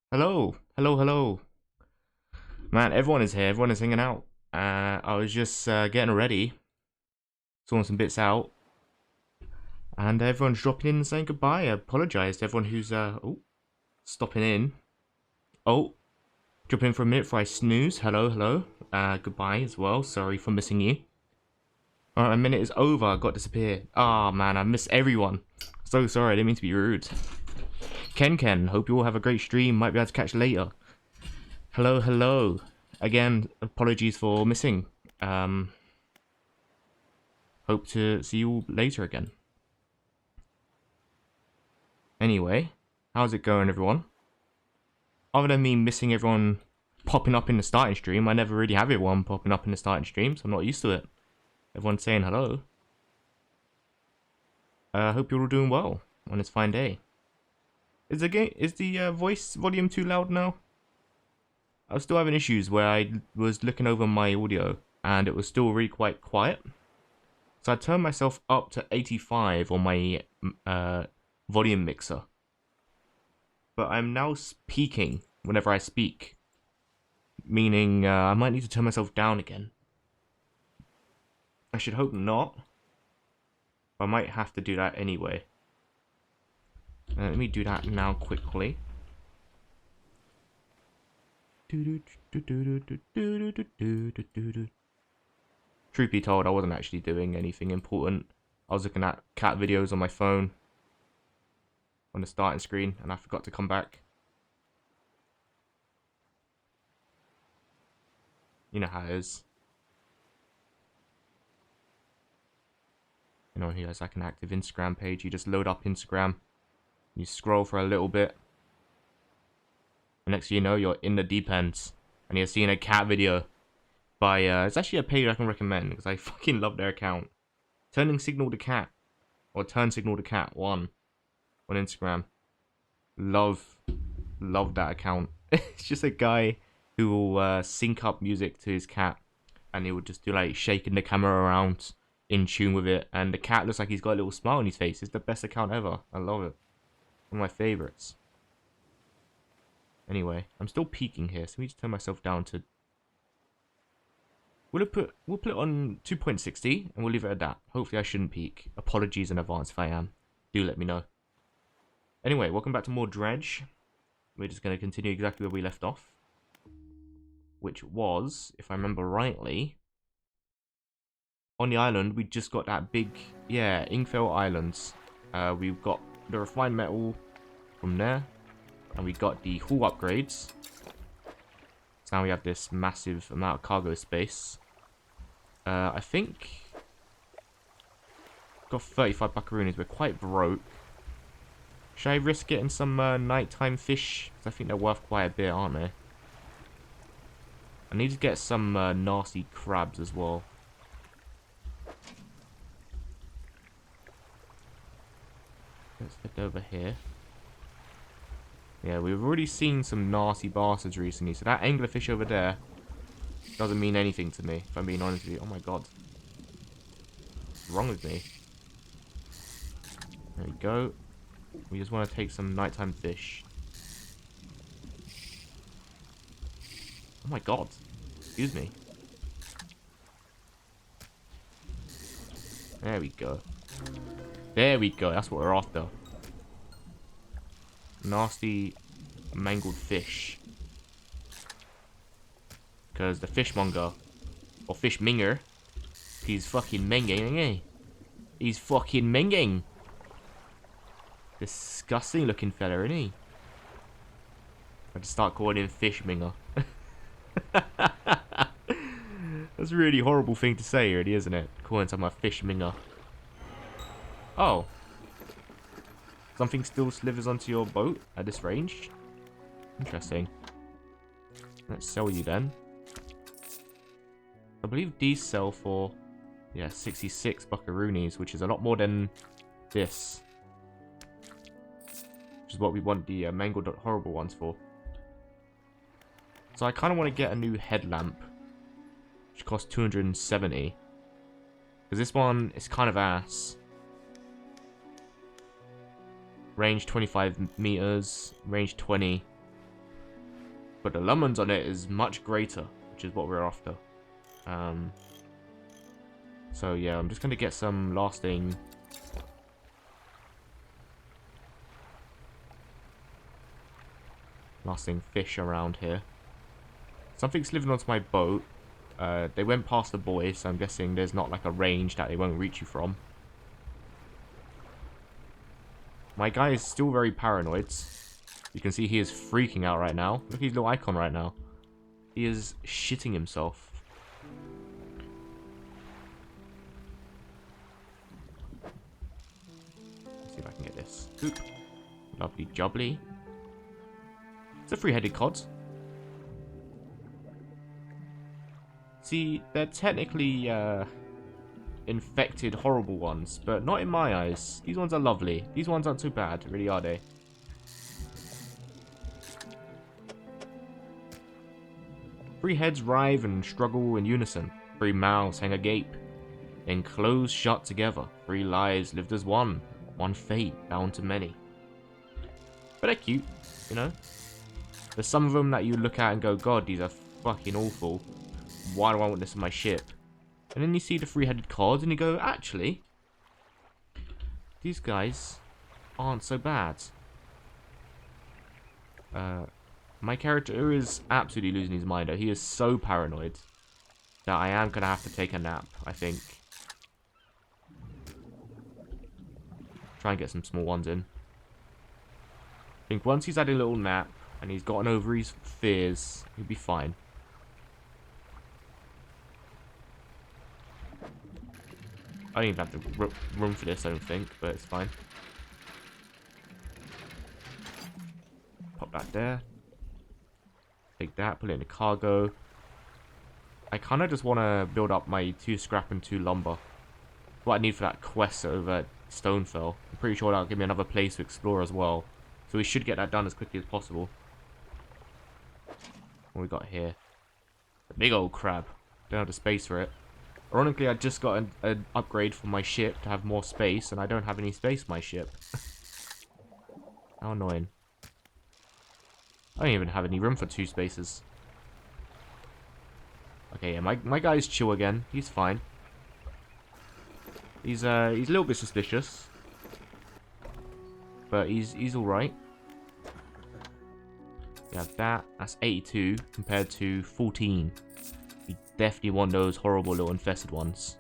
Hello, hello, hello. Man, everyone is here. Everyone is hanging out. I was just getting ready, sorting some bits out, and everyone's dropping in and saying goodbye. I apologize to everyone who's stopping in. Oh, dropping in for a minute before I snooze. Hello, hello. Goodbye as well. Sorry for missing you. Alright, my minute is over. I got disappear. Ah, man, I miss everyone. So sorry. I didn't mean to be rude. Ken, hope you all have a great stream. Might be able to catch later. Hello, hello. Again, apologies for missing. Hope to see you all later again. Anyway, how's it going, everyone? Other than me missing everyone popping up in the starting stream, I never really have everyone popping up in the starting stream, so I'm not used to it. Everyone's saying hello. Hope you're all doing well on this fine day. Is the voice volume too loud now? I was still having issues where I was looking over my audio and it was still really quite quiet. So I turned myself up to 85 on my volume mixer. But I'm now speaking whenever I speak. Meaning I might need to turn myself down again. I should hope not. I might have to do that anyway. Let me do that now quickly. Truth be told, I wasn't actually doing anything important. I was looking at cat videos on my phone on the starting screen, and I forgot to come back. You know how it is. You know, he has like an active Instagram page. You just load up Instagram, you scroll for a little bit, and next thing you know, you're in the deep end, and you're seeing a cat video by it's actually a page I can recommend because I fucking love their account. Turning Signal to Cat, or Turn Signal to Cat 1 on Instagram. Love that account. It's just a guy who will sync up music to his cat, and he would just do like shaking the camera around in tune with it, and the cat looks like he's got a little smile on his face. It's the best account ever. I love it. One of my favorites. Anyway, I'm still peaking here, so let me just turn myself down to. We'll put it on 2.60 and we'll leave it at that. Hopefully I shouldn't peak. Apologies in advance if I am. Do let me know. Anyway, welcome back to more Dredge. We're just going to continue exactly where we left off. Which was, if I remember rightly, on the island we just got that big, yeah, Ingfell Islands. We've got the refined metal from there. And we got the hull upgrades. So now we have this massive amount of cargo space. I think got 35 buckaroonies. We're quite broke. Should I risk getting some nighttime fish? Because I think they're worth quite a bit, aren't they? I need to get some nasty crabs as well. Let's head over here. Yeah, we've already seen some nasty bastards recently, so that anglerfish over there doesn't mean anything to me, if I'm being honest with you. Oh my god. What's wrong with me? There we go. We just want to take some nighttime fish. Oh my god. Excuse me. There we go. There we go. That's what we're after. Nasty mangled fish. Because the fishmonger, or fishminger, he's fucking minging, eh? He's fucking minging. Disgusting looking fella, isn't he? I just start calling him fishminger. That's a really horrible thing to say, really, isn't it? Calling someone a fishminger. Oh. Something still slithers onto your boat at this range? Interesting. Let's sell you then. I believe these sell for, yeah, 66 buckaroonies, which is a lot more than this. Which is what we want the mangled horrible ones for. So I kind of want to get a new headlamp, which costs 270. Because this one is kind of ass. Range 25 meters, range 20. But the lemons on it is much greater, which is what we're after. So yeah, I'm just going to get some lasting fish around here. Something's living onto my boat. They went past the buoy, so I'm guessing there's not like a range that they won't reach you from. My guy is still very paranoid. You can see he is freaking out right now. Look at his little icon right now. He is shitting himself. Let's see if I can get this. Oop. Lovely jubbly. It's a three-headed cod. See, they're technically infected, horrible ones, but not in my eyes. These ones are lovely. These ones aren't too bad, really, are they? Three heads writhe and struggle in unison. Three mouths hang agape, then close shut together. Three lives lived as one. One fate bound to many. But they're cute, you know? There's some of them that you look at and go, God, these are fucking awful. Why do I want this in my ship? And then you see the three-headed cod and you go, actually, these guys aren't so bad. My character is absolutely losing his mind. He is so paranoid that I am going to have to take a nap, I think. Try and get some small ones in. I think once he's had a little nap and he's gotten over his fears, he'll be fine. I don't even have the room for this, I don't think, but it's fine. Pop that there. Take that, put it in the cargo. I kind of just want to build up my 2 scrap and 2 lumber. What I need for that quest over at Stonefell. I'm pretty sure that'll give me another place to explore as well. So we should get that done as quickly as possible. What we got here? A big old crab. Don't have the space for it. Ironically, I just got an upgrade for my ship to have more space, and I don't have any space for my ship. How annoying. I don't even have any room for 2 spaces. Okay, yeah, my guy's chill again. He's fine. He's a little bit suspicious. But he's alright. You have that. That's 82 compared to 14. You definitely want those horrible little infested ones.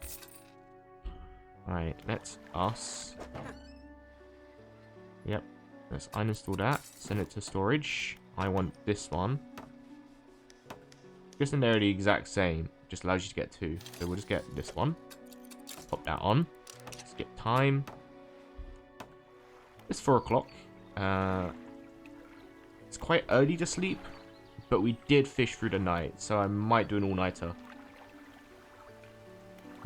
Alright, that's us. Yep. Let's uninstall that. Send it to storage. I want this one. Guessing they're the exact same. Just allows you to get 2. So we'll just get this one. Pop that on. Let's get time. It's 4 o'clock. It's quite early to sleep. But we did fish through the night. So I might do an all-nighter.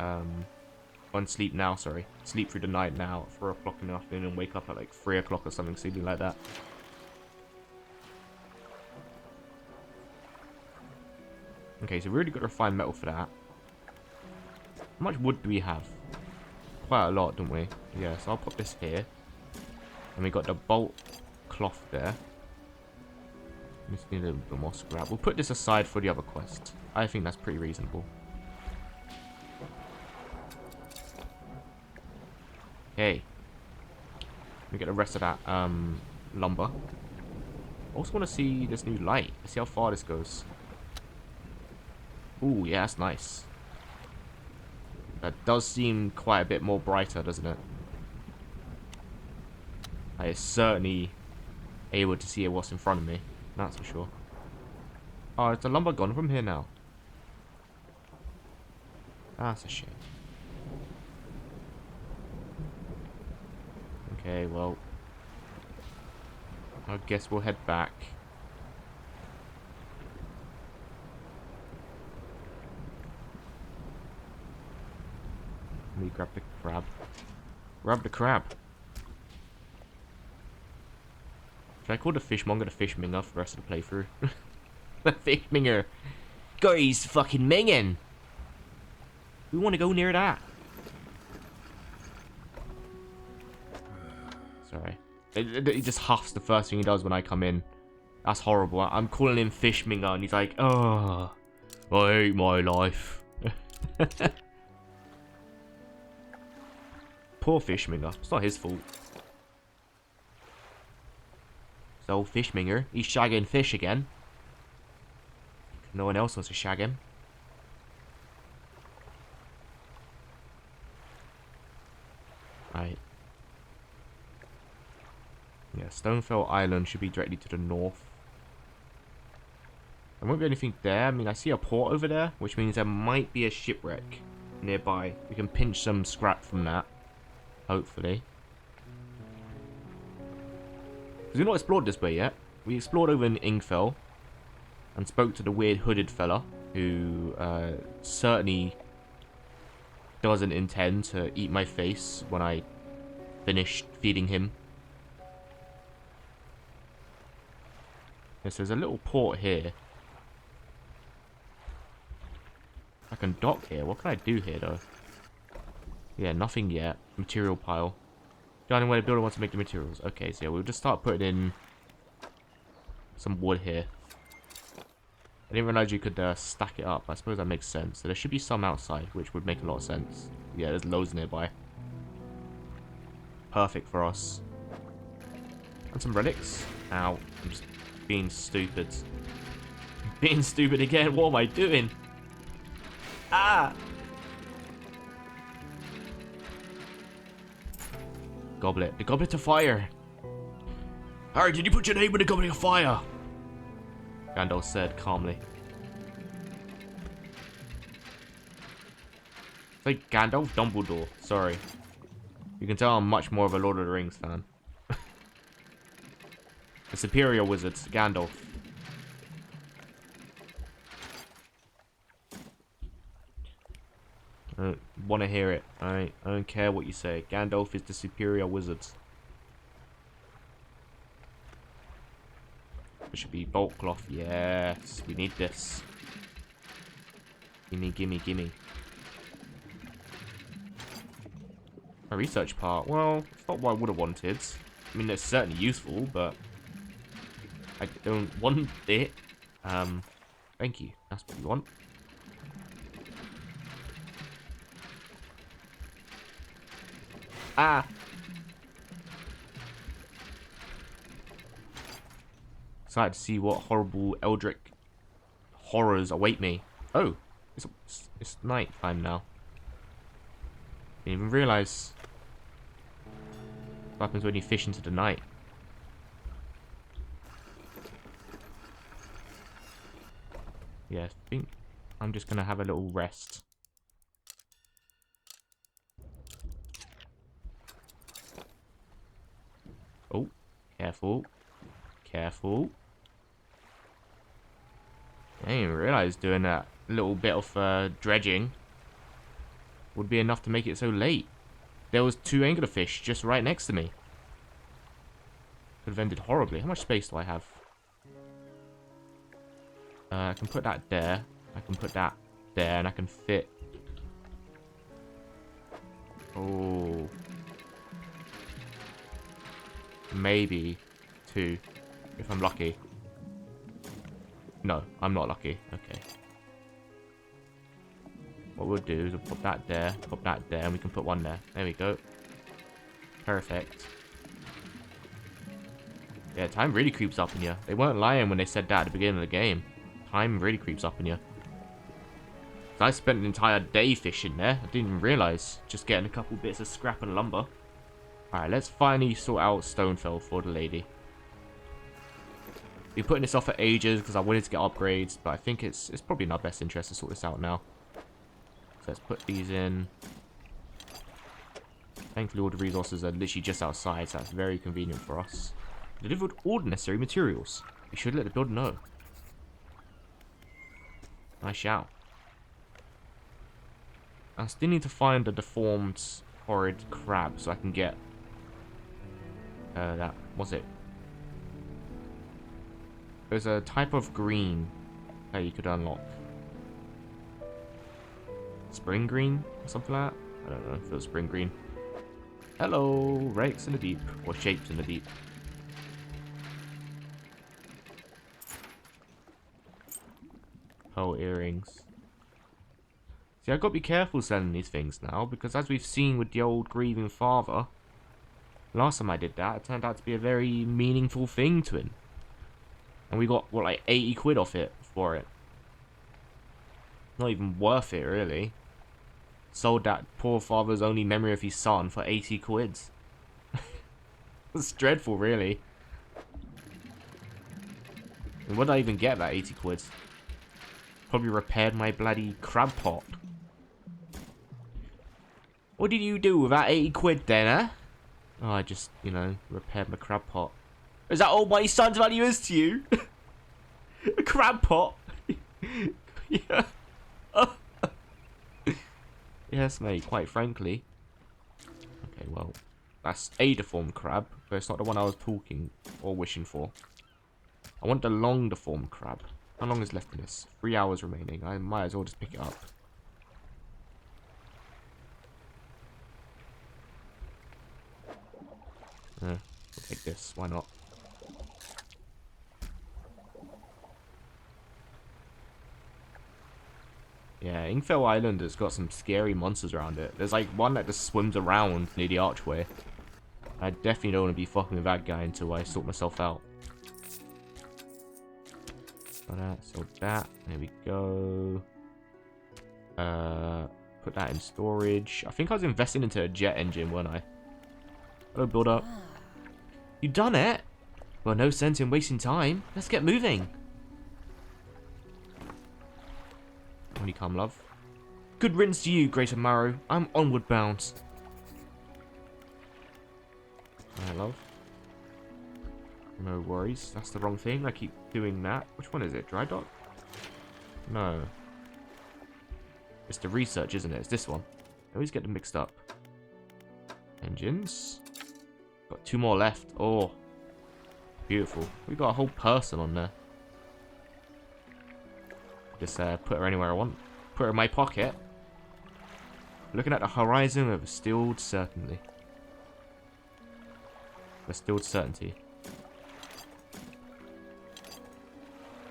On sleep now, sorry. Sleep through the night now at 4 o'clock in the afternoon and wake up at like 3 o'clock or something silly like that. Okay, so we already got refined metal for that. How much wood do we have? Quite a lot, don't we? Yeah, so I'll put this here. And we got the bolt cloth there. Just need a little bit more scrap. We'll put this aside for the other quest. I think that's pretty reasonable. Okay. Let me get the rest of that lumber. I also want to see this new light. Let's see how far this goes. Ooh, yeah, that's nice. That does seem quite a bit more brighter, doesn't it? I is certainly able to see what's in front of me. That's for sure. Oh, is the lumber gone from here now? That's a shame. Okay, well, I guess we'll head back. Let me grab the crab. Grab the crab. Should I call the fishmonger the fishminger for the rest of the playthrough? The fishminger. Guys, fucking minging. We want to go near that. Sorry. He just huffs the first thing he does when I come in. That's horrible. I'm calling him Fishminger, and he's like, oh, I hate my life. Poor Fishminger. It's not his fault. So, Fishminger, he's shagging fish again. No one else wants to shag him. Right. Yeah, Stonefell Island should be directly to the north. There won't be anything there. I mean, I see a port over there, which means there might be a shipwreck nearby. We can pinch some scrap from that, hopefully. Because we've not explored this way yet. We explored over in Ingfell and spoke to the weird hooded fella who certainly doesn't intend to eat my face when I finish feeding him. Yes, there's a little port here. I can dock here. What can I do here, though? Yeah, nothing yet. Material pile. Dining where the builder wants to make the materials. Okay, so yeah, we'll just start putting in some wood here. I didn't realize you could stack it up. I suppose that makes sense. So there should be some outside, which would make a lot of sense. Yeah, there's loads nearby. Perfect for us. And some relics. Ow. I'm just being stupid. Being stupid again. What am I doing? Ah! Goblet. The goblet of fire. Harry, did you put your name in the goblet of fire? Gandalf said calmly. It's like Gandalf? Dumbledore. Sorry. You can tell I'm much more of a Lord of the Rings fan. The superior wizards, Gandalf. I don't want to hear it. I don't care what you say. Gandalf is the superior wizard. It should be bolt cloth. Yes, we need this. Gimme, gimme, gimme. My research part. Well, it's not what I would have wanted. I mean, it's certainly useful, but I don't want it. Thank you. That's what you want. Ah! Excited to see what horrible eldritch horrors await me. Oh, it's night time now. Didn't even realize what happens when you fish into the night. Yeah, I think I'm just gonna have a little rest. Oh, careful. Careful. I didn't even realize doing that little bit of dredging would be enough to make it so late. There was 2 anglerfish just right next to me. Could have ended horribly. How much space do I have? I can put that there. I can put that there, and I can fit. Oh. Maybe 2, if I'm lucky. No, I'm not lucky. Okay. What we'll do is we'll put that there, and we can put 1 there. There we go. Perfect. Yeah, time really creeps up in you. They weren't lying when they said that at the beginning of the game. Time really creeps up in you. I spent an entire day fishing there. I didn't even realize. Just getting a couple bits of scrap and lumber. Alright, let's finally sort out Stonefell for the lady. Been putting this off for ages because I wanted to get upgrades, but I think it's probably in our best interest to sort this out now. So let's put these in. Thankfully all the resources are literally just outside, so that's very convenient for us. Delivered all the necessary materials. We should let the builder know. I shall. I still need to find a deformed, horrid crab so I can get that. What's it? There's a type of green that you could unlock. Spring green or something like that? I don't know if it was spring green. Hello, rakes in the deep, or shapes in the deep. Pearl earrings. See, I've got to be careful selling these things now, because as we've seen with the old grieving father, last time I did that, it turned out to be a very meaningful thing to him. And we got, what, like 80 quid off it for it. Not even worth it, really. Sold that poor father's only memory of his son for 80 quids. It's dreadful, really. And what did I even get that 80 quids? Probably repaired my bloody crab pot. What did you do with that 80 quid then, huh? Oh, I just, you know, repaired my crab pot. Is that all my son's value is to you? A crab pot? Yeah. Oh. Yes, mate, quite frankly. Okay, well, that's a deformed crab, but it's not the one I was talking or wishing for. I want the long deformed crab. How long is left in this? 3 hours remaining. I might as well just pick it up. We'll take this. Why not? Yeah, Ingfell Island has got some scary monsters around it. There's like one that just swims around near the archway. I definitely don't want to be fucking with that guy until I sort myself out. So that. There we go. Put that in storage. I think I was investing into a jet engine, weren't I? Hello, build up. You done it? Well, no sense in wasting time. Let's get moving. When you come, love. Good riddance to you, Greater Marrow. I'm onward bound. Alright, love. No worries. That's the wrong thing. I keep doing that. Which one is it? Dry dock? No. It's the research, isn't it? It's this one. I always get them mixed up. Engines. Got 2 more left. Oh. Beautiful. We got a whole person on there. Just put her anywhere I want. Put her in my pocket. Looking at the horizon with a stilled certainty. A stilled certainty.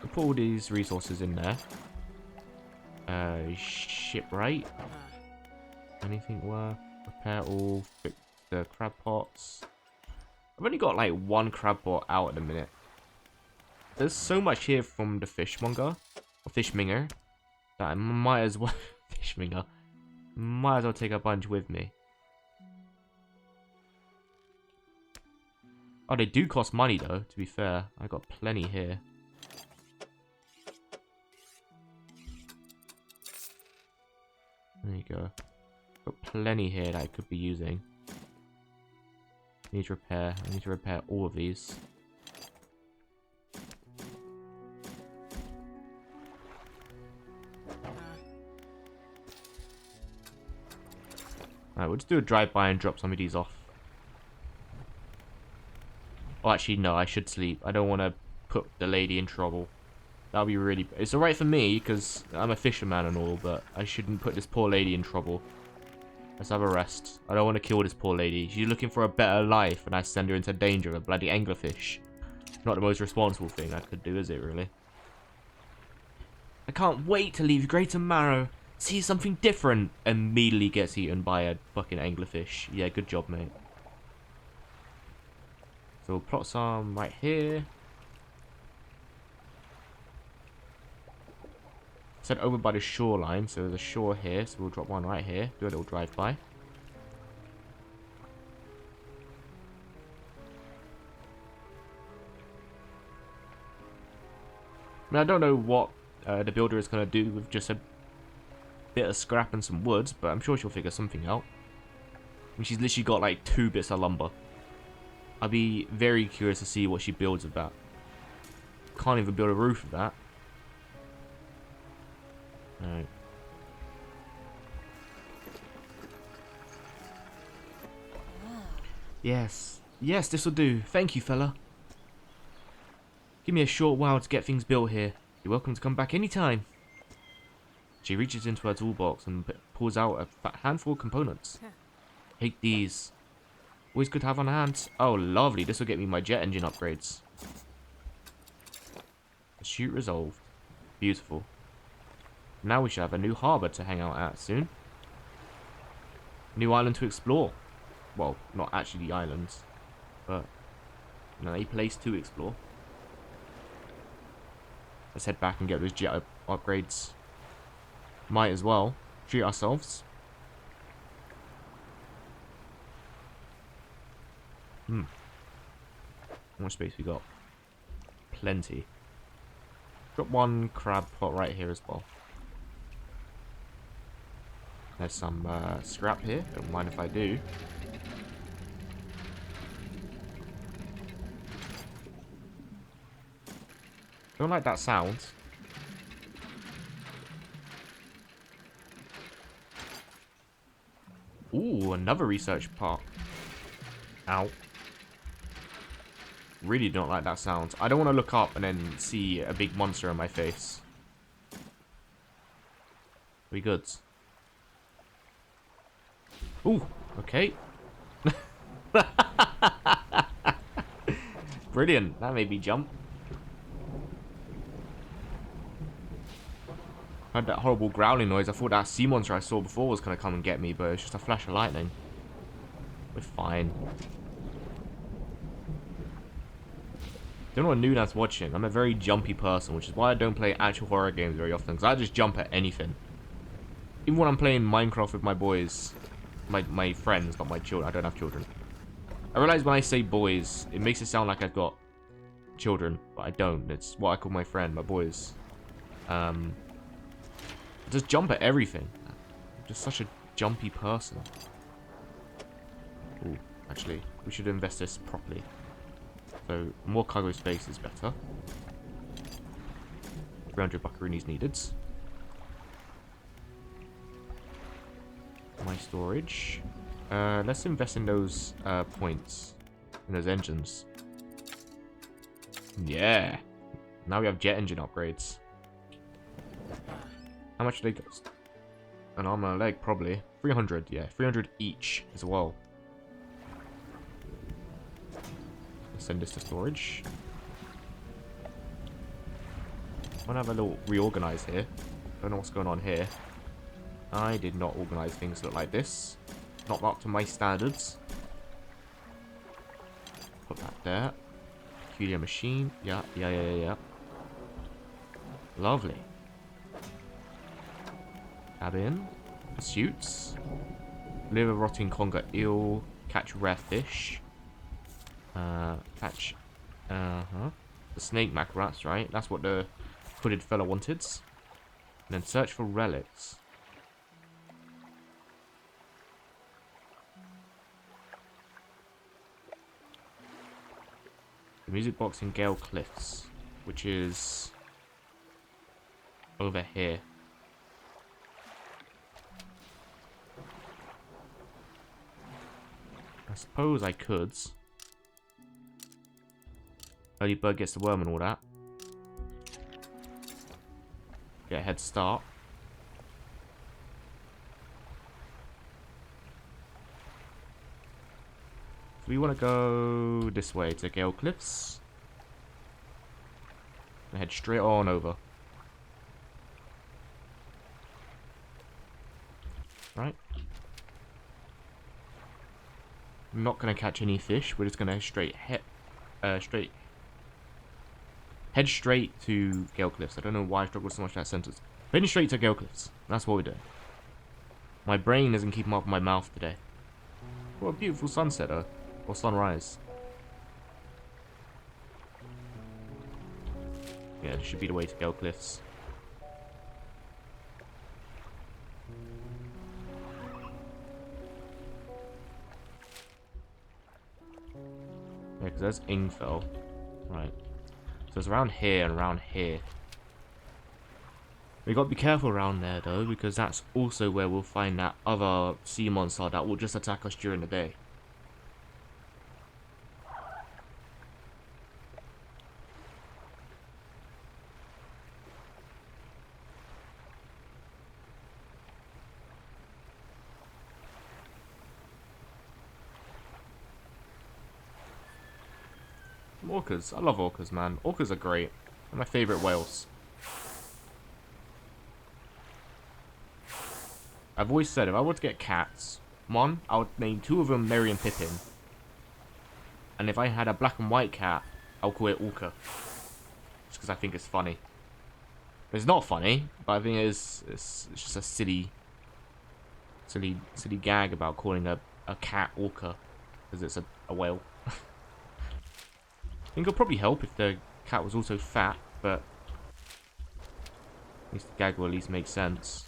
We'll put all these resources in there. Shipwright. Anything worth? Repair all. Fix the crab pots. I've only got like 1 crab pot out at the minute. There's so much here from the fishmonger. Or fishminger. That I might as well... fishminger. Might as well take a bunch with me. Oh, they do cost money though, to be fair. I got plenty here. There you go. Got plenty here that I could be using. Need to repair. I need to repair all of these. Alright, we'll just do a drive-by and drop some of these off. Oh, actually, no, I should sleep. I don't want to put the lady in trouble. That'll be really... It's alright for me, because I'm a fisherman and all, but I shouldn't put this poor lady in trouble. Let's have a rest. I don't want to kill this poor lady. She's looking for a better life, and I send her into danger of a bloody anglerfish. Not the most responsible thing I could do, is it, really? I can't wait to leave Greater Marrow. See something different. Immediately gets eaten by a fucking anglerfish. Yeah, good job, mate. So we'll plot some right here. Set over by the shoreline, so there's a shore here, so we'll drop one right here. Do a little drive-by. I mean, I don't know what the builder is going to do with just a bit of scrap and some woods, but I'm sure she'll figure something out. I mean, she's literally got like 2 bits of lumber. I'll be very curious to see what she builds with that. Can't even build a roof with that. Alright. Yes. Yes, this will do. Thank you, fella. Give me a short while to get things built here. You're welcome to come back anytime. She reaches into her toolbox and pulls out a fat handful of components. Take these. Always good to have on hand. Oh, lovely. This will get me my jet engine upgrades. Shoot resolved. Beautiful. Now we should have a new harbour to hang out at soon. New island to explore. Well, not actually the islands, but you know, a place to explore. Let's head back and get those jet upgrades. Might as well treat ourselves. How much space we got? Plenty. Drop one crab pot right here as well. There's some scrap here. Don't mind if I do. Don't like that sound. Ooh, another research part. Ow. Really don't like that sound. I don't want to look up and then see a big monster in my face. We good? Ooh, okay. Brilliant. That made me jump. I heard that horrible growling noise. I thought that sea monster I saw before was going to come and get me, but it's just a flash of lightning. We're fine. Don't know what Nuna's watching. I'm a very jumpy person, which is why I don't play actual horror games very often, because I just jump at anything. Even when I'm playing Minecraft with my boys, my friends, not my children. I don't have children. I realize when I say boys, it makes it sound like I've got children, but I don't. It's what I call my friend, my boys. I just jump at everything. I'm just such a jumpy person. Ooh, actually, we should invest this properly. So, more cargo space is better. 300 buckaroonies needed. My storage. Let's invest in those points. In those engines. Yeah. Now we have jet engine upgrades. How much do they cost? An arm and a leg, probably. 300, yeah. 300 each as well. Let's send this to storage. I want to have a little reorganize here. Don't know what's going on here. I did not organize things that look like this. Not up to my standards. Put that there. QDM machine. Yeah. Lovely. Cabin. Pursuits. Live a rotting conger eel. Catch rare fish. Catch. The snake mackerats, right? That's what the hooded fella wanted. And then search for relics. The music box in Gale Cliffs, which is over here. I suppose I could. Early bird gets the worm and all that. Get a head start. So we want to go this way to Gale Cliffs. And head straight on over. Right. I'm not going to catch any fish. We're just going to head straight to Gale Cliffs. I don't know why I struggled so much with that sentence. Heading straight to Gale Cliffs. That's what we're doing. My brain isn't keeping up with my mouth today. What a beautiful sunset, though. Or sunrise. Yeah, this should be the way to Gale Cliffs. Yeah, because there's Ingfell. Right. So it's around here and around here. We got to be careful around there, though, because that's also where we'll find that other sea monster that will just attack us during the day. Orcas. I love orcas, man. Orcas are great. They're my favourite whales. I've always said if I were to get cats, one, I would name 2 of them Merry and Pippin. And if I had a black and white cat, I'll call it Orca. Just because I think it's funny. It's not funny, but I think it's just a silly gag about calling a cat Orca. Because it's a whale. I think it'll probably help if the cat was also fat, but at least the gag will at least make sense.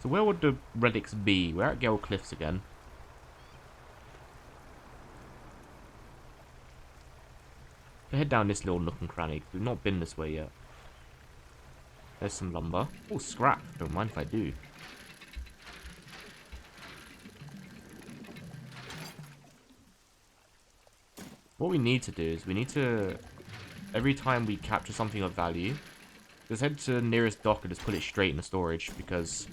So where would the relics be? We're at Gale Cliffs again. We'll head down this little nook and cranny. We've not been this way yet. There's some lumber. Oh, scrap. Don't mind if I do. What we need to do is we need to, every time we capture something of value, just head to the nearest dock and just put it straight in the storage, because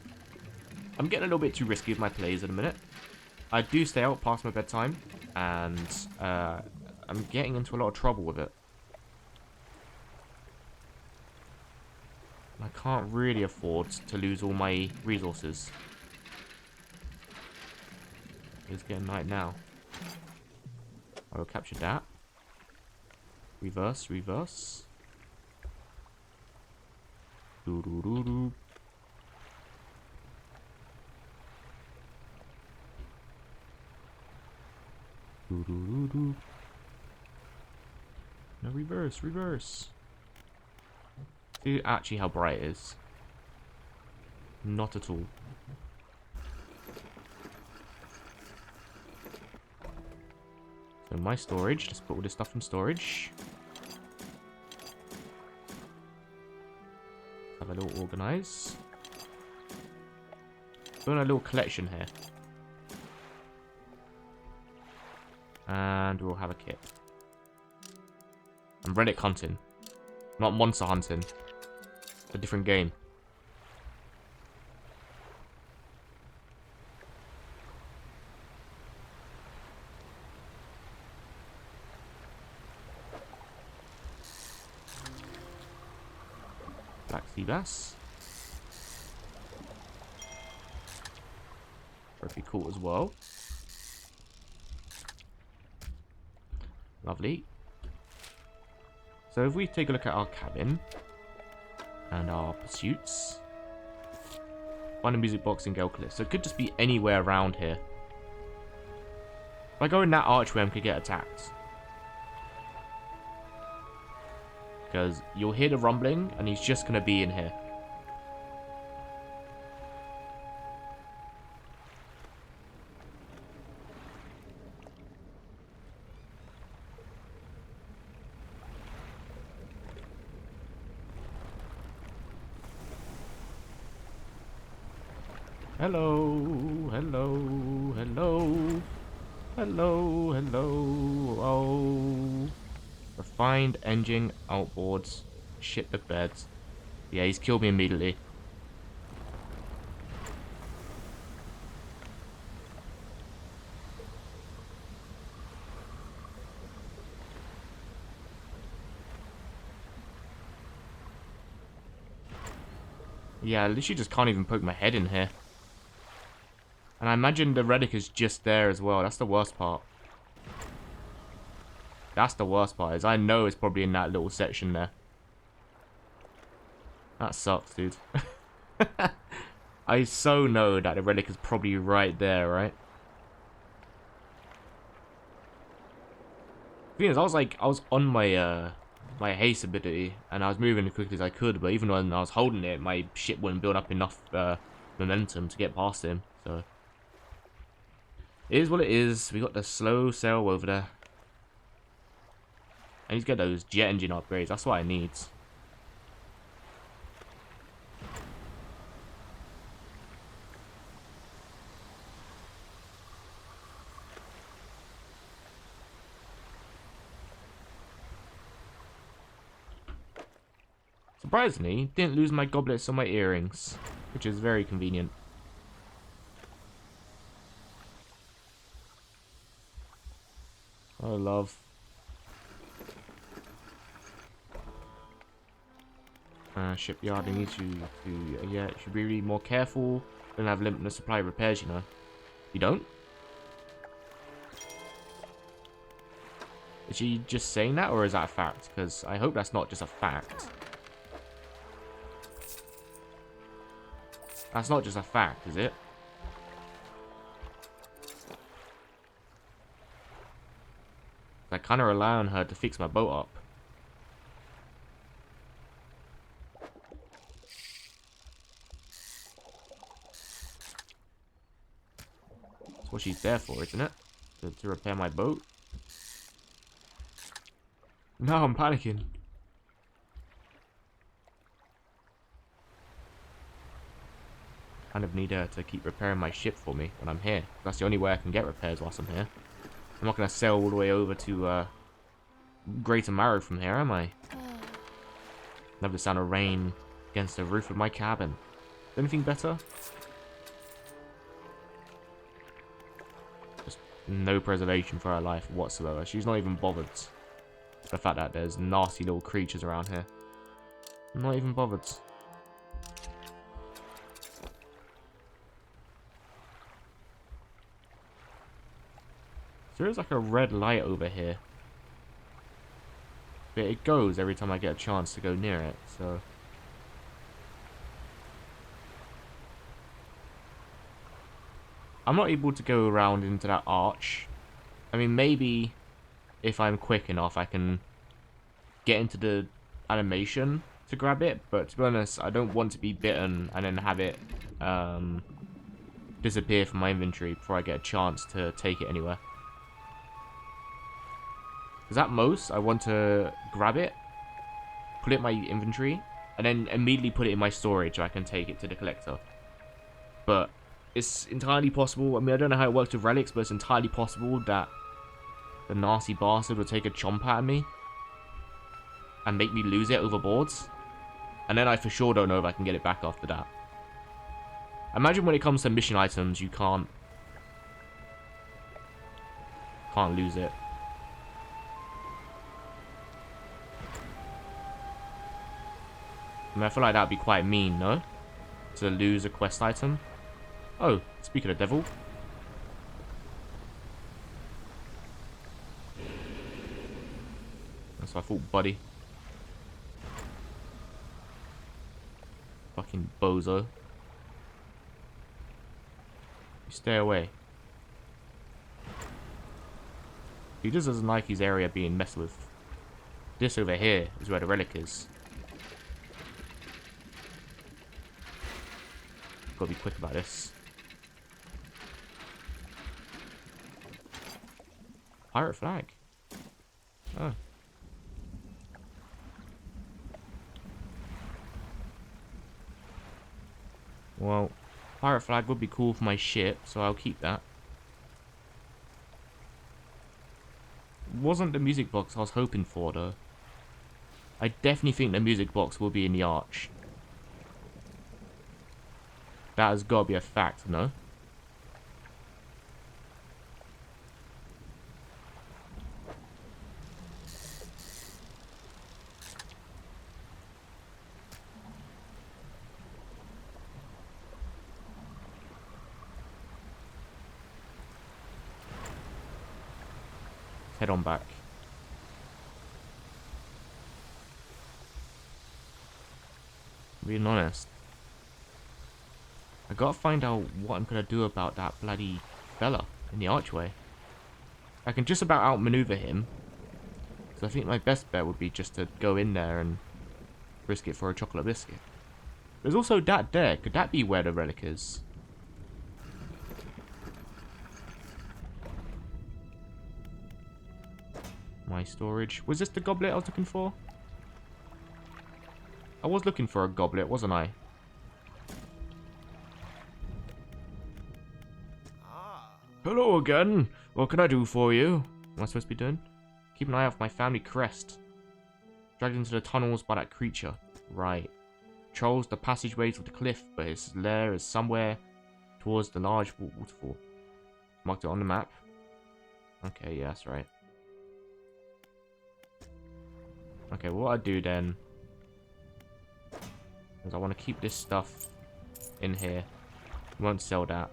I'm getting a little bit too risky with my plays in a minute. I do stay out past my bedtime, and I'm getting into a lot of trouble with it. I can't really afford to lose all my resources. It's getting night now. I will capture that. Reverse, reverse. Doo doo doo doo. Doo doo doo doo. No, reverse, reverse. See actually how bright it is. Not at all. So my storage, let's put all this stuff in storage. Have a little organize. Doing a little collection here. And we'll have a kit. I'm relic hunting. Not monster hunting. A different game. Black sea bass. Trophy caught as well. Lovely. So if we take a look at our cabin and our pursuits, find a music box in Gale Cliffs. So it could just be anywhere around here. If I go in that archway, I could get attacked. Because you'll hear the rumbling and he's just going to be in here. Hello, hello, hello, hello, hello, oh. Refined engine outboards, shit the beds. Yeah, he's killed me immediately. Yeah, I literally just can't even poke my head in here. And I imagine the relic is just there as well. That's the worst part. That's the worst part, is I know it's probably in that little section there. That sucks, dude. I so know that the relic is probably right there, right? The thing is, I was on my my haste ability, and I was moving as quickly as I could, but even when I was holding it, my ship wouldn't build up enough momentum to get past him, so... It is what it is. We got the slow sail over there. I need to get those jet engine upgrades. That's what I need. Surprisingly, didn't lose my goblets or my earrings, which is very convenient. Oh, love. Shipyard, I need yeah, should be really more careful. Don't have limitless supply of repairs, you know. You don't? Is she just saying that, or is that a fact? Because I hope that's not just a fact. That's not just a fact, is it? I kind of rely on her to fix my boat up. That's what she's there for, isn't it? To repair my boat. No, I'm panicking. Kind of need her to keep repairing my ship for me when I'm here. That's the only way I can get repairs whilst I'm here. I'm not going to sail all the way over to Greater Marrow from here, am I? Love the sound of rain against the roof of my cabin. Anything better? Just no preservation for her life whatsoever. She's not even bothered. The fact that there's nasty little creatures around here. Not even bothered. There is like a red light over here. But it goes every time I get a chance to go near it, so... I'm not able to go around into that arch. I mean, maybe if I'm quick enough, I can get into the animation to grab it. But to be honest, I don't want to be bitten and then have it disappear from my inventory before I get a chance to take it anywhere. Because at most, I want to grab it, put it in my inventory, and then immediately put it in my storage so I can take it to the collector. But it's entirely possible. I mean, I don't know how it works with relics, but it's entirely possible that the nasty bastard will take a chomp at me and make me lose it overboards. And then I for sure don't know if I can get it back after that. Imagine when it comes to mission items, you can't lose it. I mean, I feel like that would be quite mean, no? To lose a quest item. Oh, speaking of devil. That's what I thought, buddy. Fucking bozo. You stay away. He just doesn't like his area being messed with. This over here is where the relic is. Gotta be quick about this. Pirate flag. Oh. Well, pirate flag would be cool for my ship, so I'll keep that. Wasn't the music box I was hoping for, though. I definitely think the music box will be in the arch. That has got to be a fact, no? Head on back. Being honest, I gotta find out what I'm gonna do about that bloody fella in the archway. I can just about outmaneuver him, so I think my best bet would be just to go in there and risk it for a chocolate biscuit. There's also that there. Could that be where the relic is? My storage. Was this the goblet I was looking for? I was looking for a goblet, wasn't I? Hello again. What can I do for you? What am I supposed to be doing? Keep an eye out for my family crest. Dragged into the tunnels by that creature. Right. Trolls the passageways of the cliff, but his lair is somewhere towards the large waterfall. Marked it on the map. Okay, yeah, that's right. Okay, what I do then Because I want to keep this stuff in here. Won't sell that.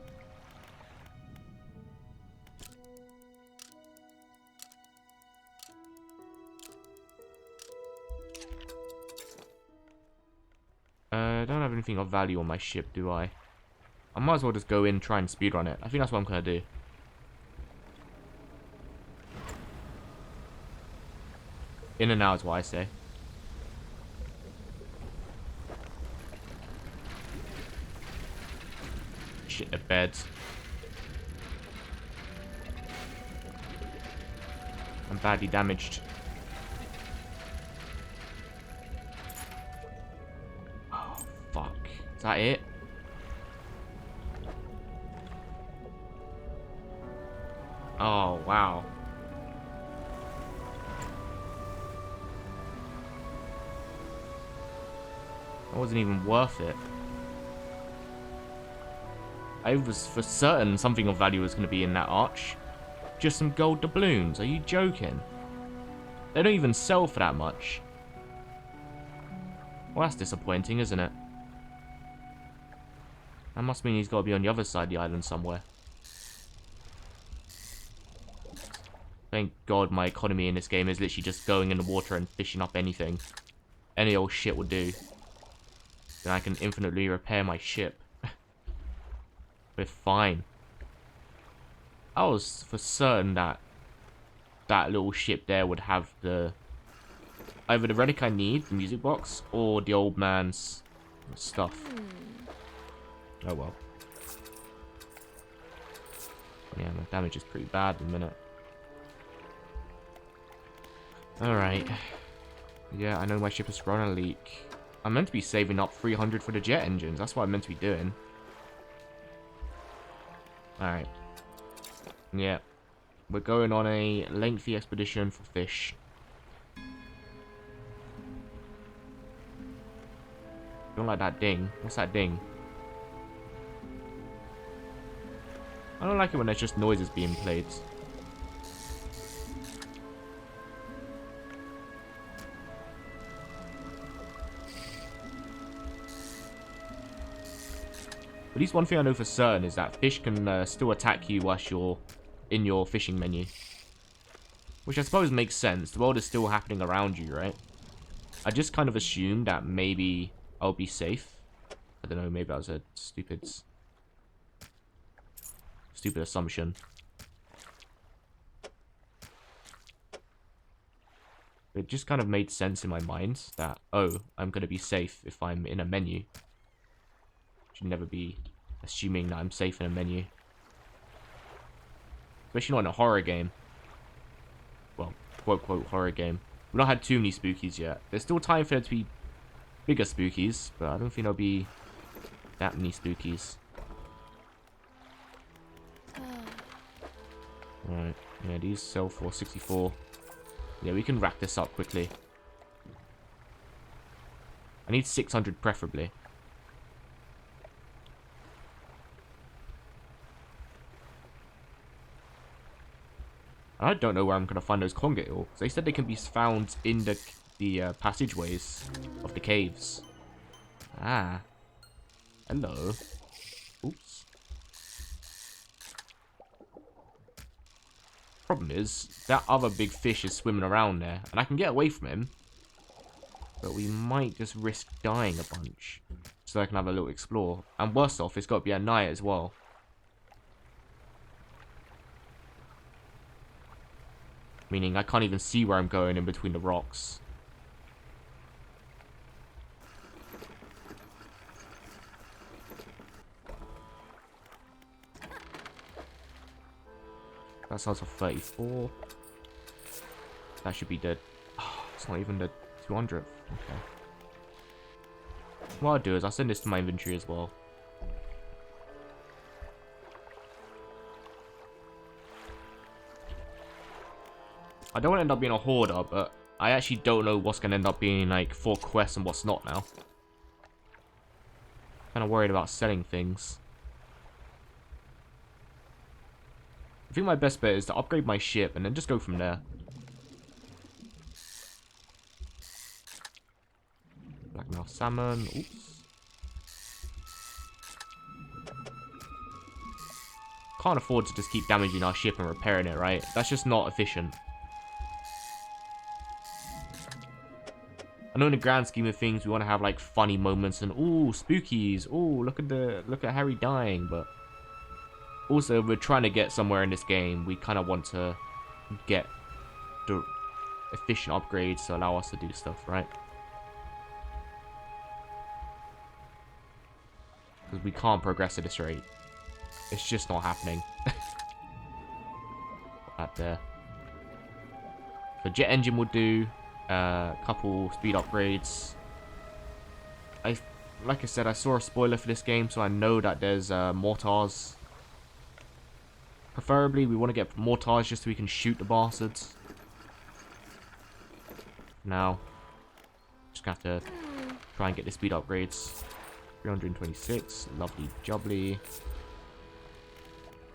I don't have anything of value on my ship, do I? I might as well just go in and try and speedrun it. I think that's what I'm going to do. In and out is what I say. Shit, the beds. I'm badly damaged. Oh, fuck. Is that it? Oh, wow. That wasn't even worth it. I was for certain something of value was going to be in that arch. Just some gold doubloons. Are you joking? They don't even sell for that much. Well, that's disappointing, isn't it? That must mean he's got to be on the other side of the island somewhere. Thank God my economy in this game is literally just going in the water and fishing up anything. Any old shit will do. Then I can infinitely repair my ship. We're fine. I was for certain that that little ship there would have the either the relic I need, the music box, or the old man's stuff. Oh well. Yeah, my damage is pretty bad in a minute. Alright. Yeah, I know my ship is running a leak. I'm meant to be saving up 300 for the jet engines. That's what I'm meant to be doing. Alright. Yeah. We're going on a lengthy expedition for fish. Don't like that ding. What's that ding? I don't like it when there's just noises being played. At least one thing I know for certain is that fish can still attack you whilst you're in your fishing menu. Which I suppose makes sense. The world is still happening around you, right? I just kind of assumed that maybe I'll be safe. I don't know, maybe that was a stupid assumption. It just kind of made sense in my mind that, oh, I'm going to be safe if I'm in a menu. Should never be assuming that I'm safe in a menu. Especially not in a horror game. Well, quote-quote horror game. We've not had too many spookies yet. There's still time for there to be bigger spookies, but I don't think there'll be that many spookies. Alright, yeah, these sell for 64. Yeah, we can rack this up quickly. I need 600 preferably. I don't know where I'm going to find those conga ores. They said they can be found in the passageways of the caves. Ah. Hello. Oops. Problem is, that other big fish is swimming around there, and I can get away from him. But we might just risk dying a bunch, so I can have a little explore. And worse off, it's got to be at night as well. Meaning I can't even see where I'm going in between the rocks. That sounds like 34. That should be dead. Oh, it's not even the 200th. Okay. What I'll do is I'll send this to my inventory as well. I don't want to end up being a hoarder, but I actually don't know what's going to end up being like for quests and what's not now. Kind of worried about selling things. I think my best bet is to upgrade my ship and then just go from there. Blackmouth salmon. Oops. can't afford to just keep damaging our ship and repairing it, right? That's just not efficient. I know in the grand scheme of things, we want to have like funny moments and ooh, spookies. Ooh, look at Harry dying. But also, we're trying to get somewhere in this game. We kind of want to get the efficient upgrades to allow us to do stuff, right? Because we can't progress at this rate. It's just not happening. That there. The jet engine will do. Couple speed upgrades. Like I said, I saw a spoiler for this game, so I know that there's mortars. Preferably, we want to get mortars just so we can shoot the bastards. Now, just gonna have to try and get the speed upgrades. 326, lovely jubbly.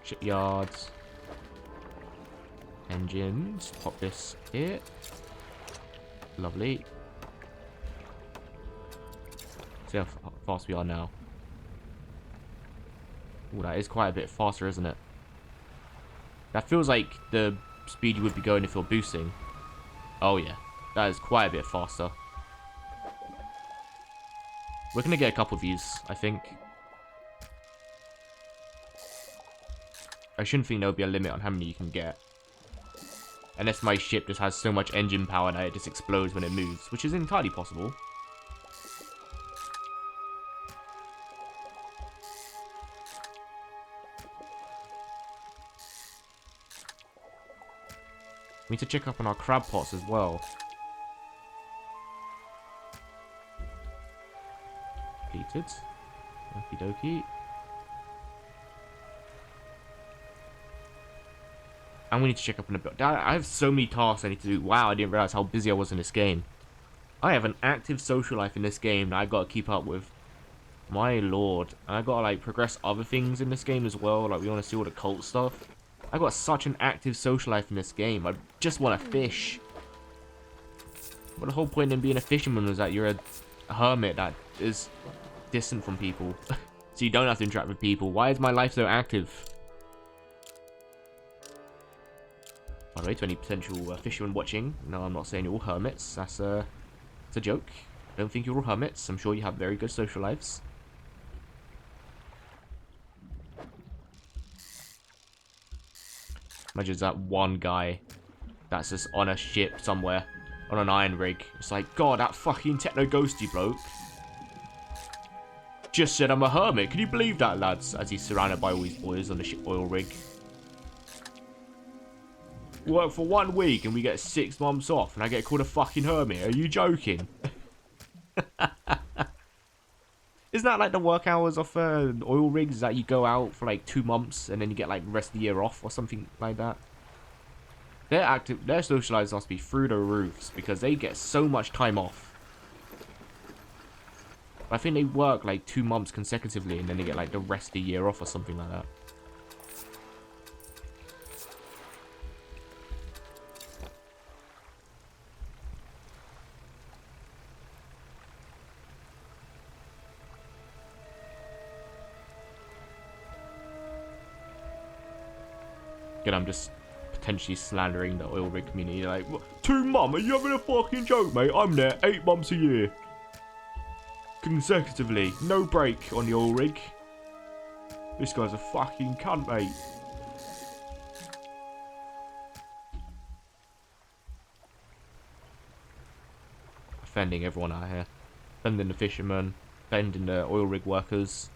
Shipyards. Engines, pop this here. Lovely. See how fast we are now. Ooh, that is quite a bit faster, isn't it? That feels like the speed you would be going if you're boosting. Oh yeah, that is quite a bit faster. We're gonna get a couple of these, I think. I shouldn't think there'll be a limit on how many you can get. Unless my ship just has so much engine power that it just explodes when it moves, which is entirely possible. We need to check up on our crab pots as well. Completed. Okie dokie. And we need to check up on a bit. I have so many tasks I need to do. Wow, I didn't realize how busy I was in this game. I have an active social life in this game that I've got to keep up with. My lord. And I've got to like progress other things in this game as well. Like we want to see all the cult stuff. I've got such an active social life in this game. I just want to fish. But the whole point in being a fisherman was that you're a hermit that is distant from people. So you don't have to interact with people. Why is my life so active? By the way, to any potential fishermen watching, no, I'm not saying you're all hermits. That's it's a joke. I don't think you're all hermits. I'm sure you have very good social lives. Imagine that one guy that's just on a ship somewhere, on an iron rig. It's like, God, that fucking techno ghosty bloke just said I'm a hermit. Can you believe that, lads? As he's surrounded by all these boys on the ship oil rig. Work for 1 week and we get 6 months off and I get called a fucking hermit. Are you joking? Isn't that like the work hours of oil rigs, that you go out for like 2 months and then you get like the rest of the year off or something like that? Their social lives must be through the roofs because they get so much time off. I think they work like 2 months consecutively and then they get like the rest of the year off or something like that. Again, I'm just potentially slandering the oil rig community. Like, 2 months? Are you having a fucking joke, mate? I'm there 8 months a year. Consecutively. No break on the oil rig. This guy's a fucking cunt, mate. Offending everyone out here. Offending the fishermen. Offending the oil rig workers.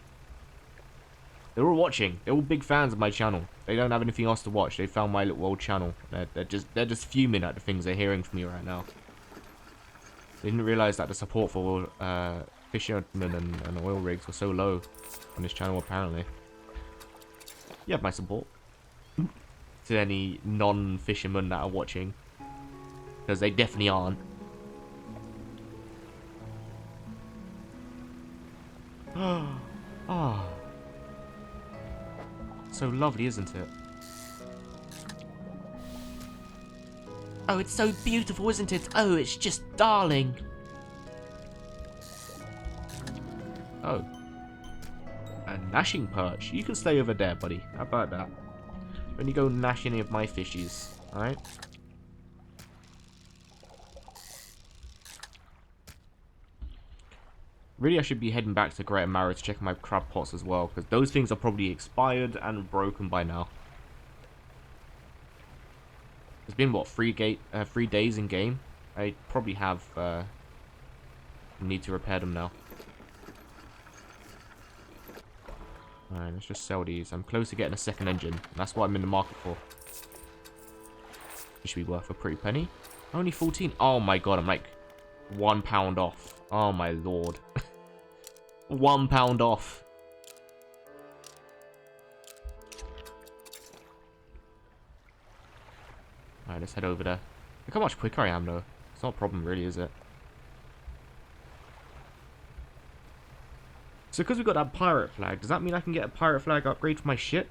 They're all watching. They're all big fans of my channel. They don't have anything else to watch. They found my little old channel. They're just fuming at the things they're hearing from me right now. They didn't realize that the support for fishermen and oil rigs was so low on this channel, apparently. You have my support. To any non-fishermen that are watching. Because they definitely aren't. Ah. So lovely, isn't it? Oh, it's so beautiful, isn't it? Oh, it's just darling. Oh. A gnashing perch. You can stay over there, buddy. How about that? Don't you go nash any of my fishies, alright? Really, I should be heading back to Greater Marrow to check my crab pots as well, because those things are probably expired and broken by now. It's been, what, 3 days in game? I probably have, need to repair them now. Alright, let's just sell these. I'm close to getting a second engine. That's what I'm in the market for. It should be worth a pretty penny. Only 14. Oh my god, I'm like £1 off. Oh my lord. £1 off. Alright, let's head over there. Look how much quicker I am though. It's not a problem really, is it? So because we've got that pirate flag, does that mean I can get a pirate flag upgrade for my ship?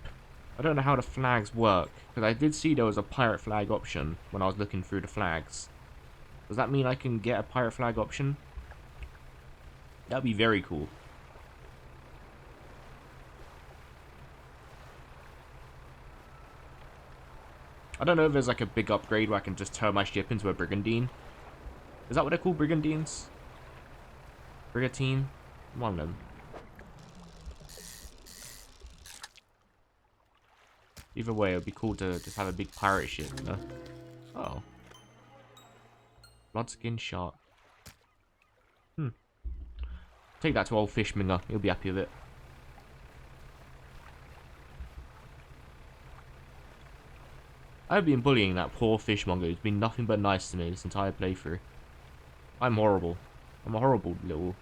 I don't know how the flags work, because I did see there was a pirate flag option when I was looking through the flags. Does that mean I can get a pirate flag option? That'd be very cool. I don't know if there's like a big upgrade where I can just turn my ship into a brigandine. Is that what they're called? Brigandines? Brigantine? One of them. Either way, it would be cool to just have a big pirate ship, you know? Oh. Bloodskin shark. Take that to old Fishmonger. He'll be happy with it. I've been bullying that poor fishmonger who's been nothing but nice to me this entire playthrough. I'm horrible. I'm a horrible little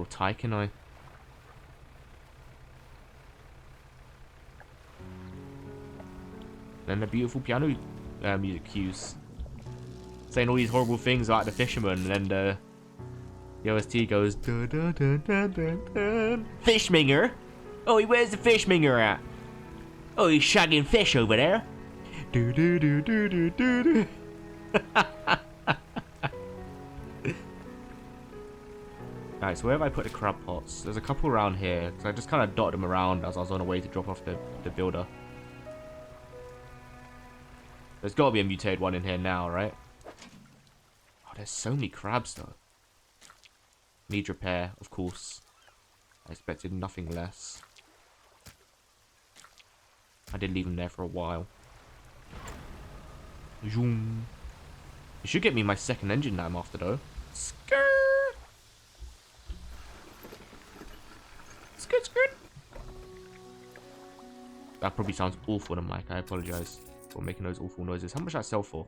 tyke, and I. Then the beautiful piano music cues. Saying all these horrible things about the fisherman, and then the OST goes dun, dun, dun, dun, dun, dun. Fishmonger? Oh, where's the fishmonger at? Oh, he's shagging fish over there. Do do do do do do do. Alright, so where have I put the crab pots? There's a couple around here, because I just kind of dotted them around as I was on the way to drop off the builder. There's got to be a mutated one in here now, right? Oh, there's so many crabs, though. Need repair, of course. I expected nothing less. I did leave them there for a while. Zoom. It should get me my second engine that I'm after, though. Skirt! Skirt, skirt! That probably sounds awful on the mic. I apologize for making those awful noises. How much did I sell for?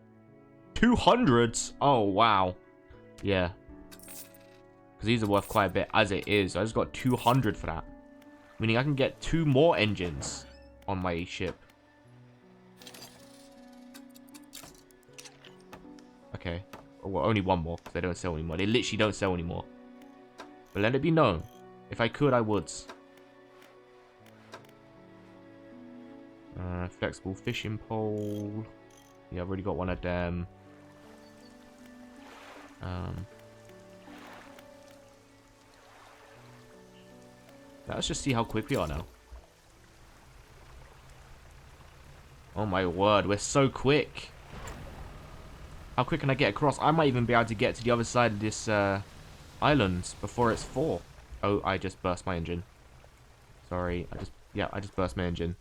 200! Oh, wow. Yeah. Because these are worth quite a bit as it is. I just got 200 for that. Meaning I can get 2 more engines on my ship. Okay. Well, only 1 more because they don't sell anymore. They literally don't sell anymore. But let it be known. If I could, I would. Flexible fishing pole. Yeah, I've already got one of them. Let's just see how quick we are now. Oh my word, we're so quick. How quick can I get across? I might even be able to get to the other side of this island before it's 4. Oh, I just burst my engine. Sorry, I just burst my engine.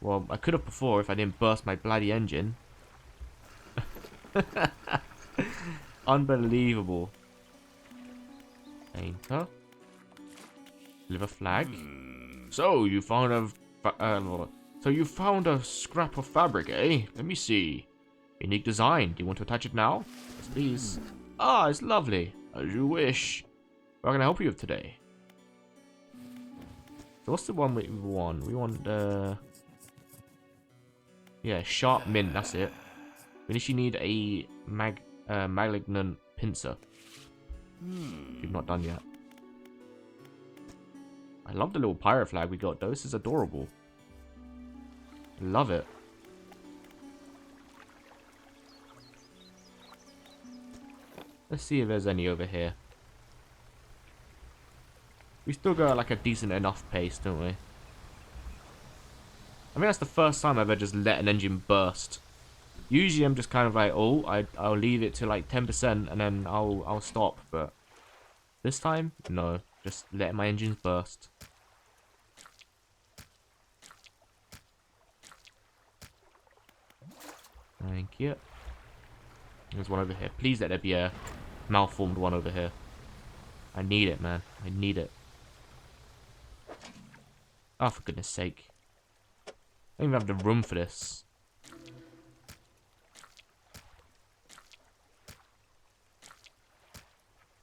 Well, I could have before if I didn't burst my bloody engine. Unbelievable. Painter. Deliver flag. So you found a scrap of fabric, eh? Let me see. Unique design. Do you want to attach it now? Yes, please. Ah, it's lovely. As you wish. What can I help you with today? So what's the one we want? We want yeah, sharp mint. That's it. We literally need a malignant pincer. We've not done yet. I love the little pirate flag we got though. This is adorable. Love it. Let's see if there's any over here. We still got like a decent enough pace, don't we? I think that's the first time I've ever just let an engine burst. Usually I'm just kind of like, oh, I'll leave it to like 10% and then I'll stop. But this time, no, just letting my engines burst. Thank you. There's one over here. Please let there be a malformed one over here. I need it, man. I need it. Oh, for goodness sake. I don't even have the room for this.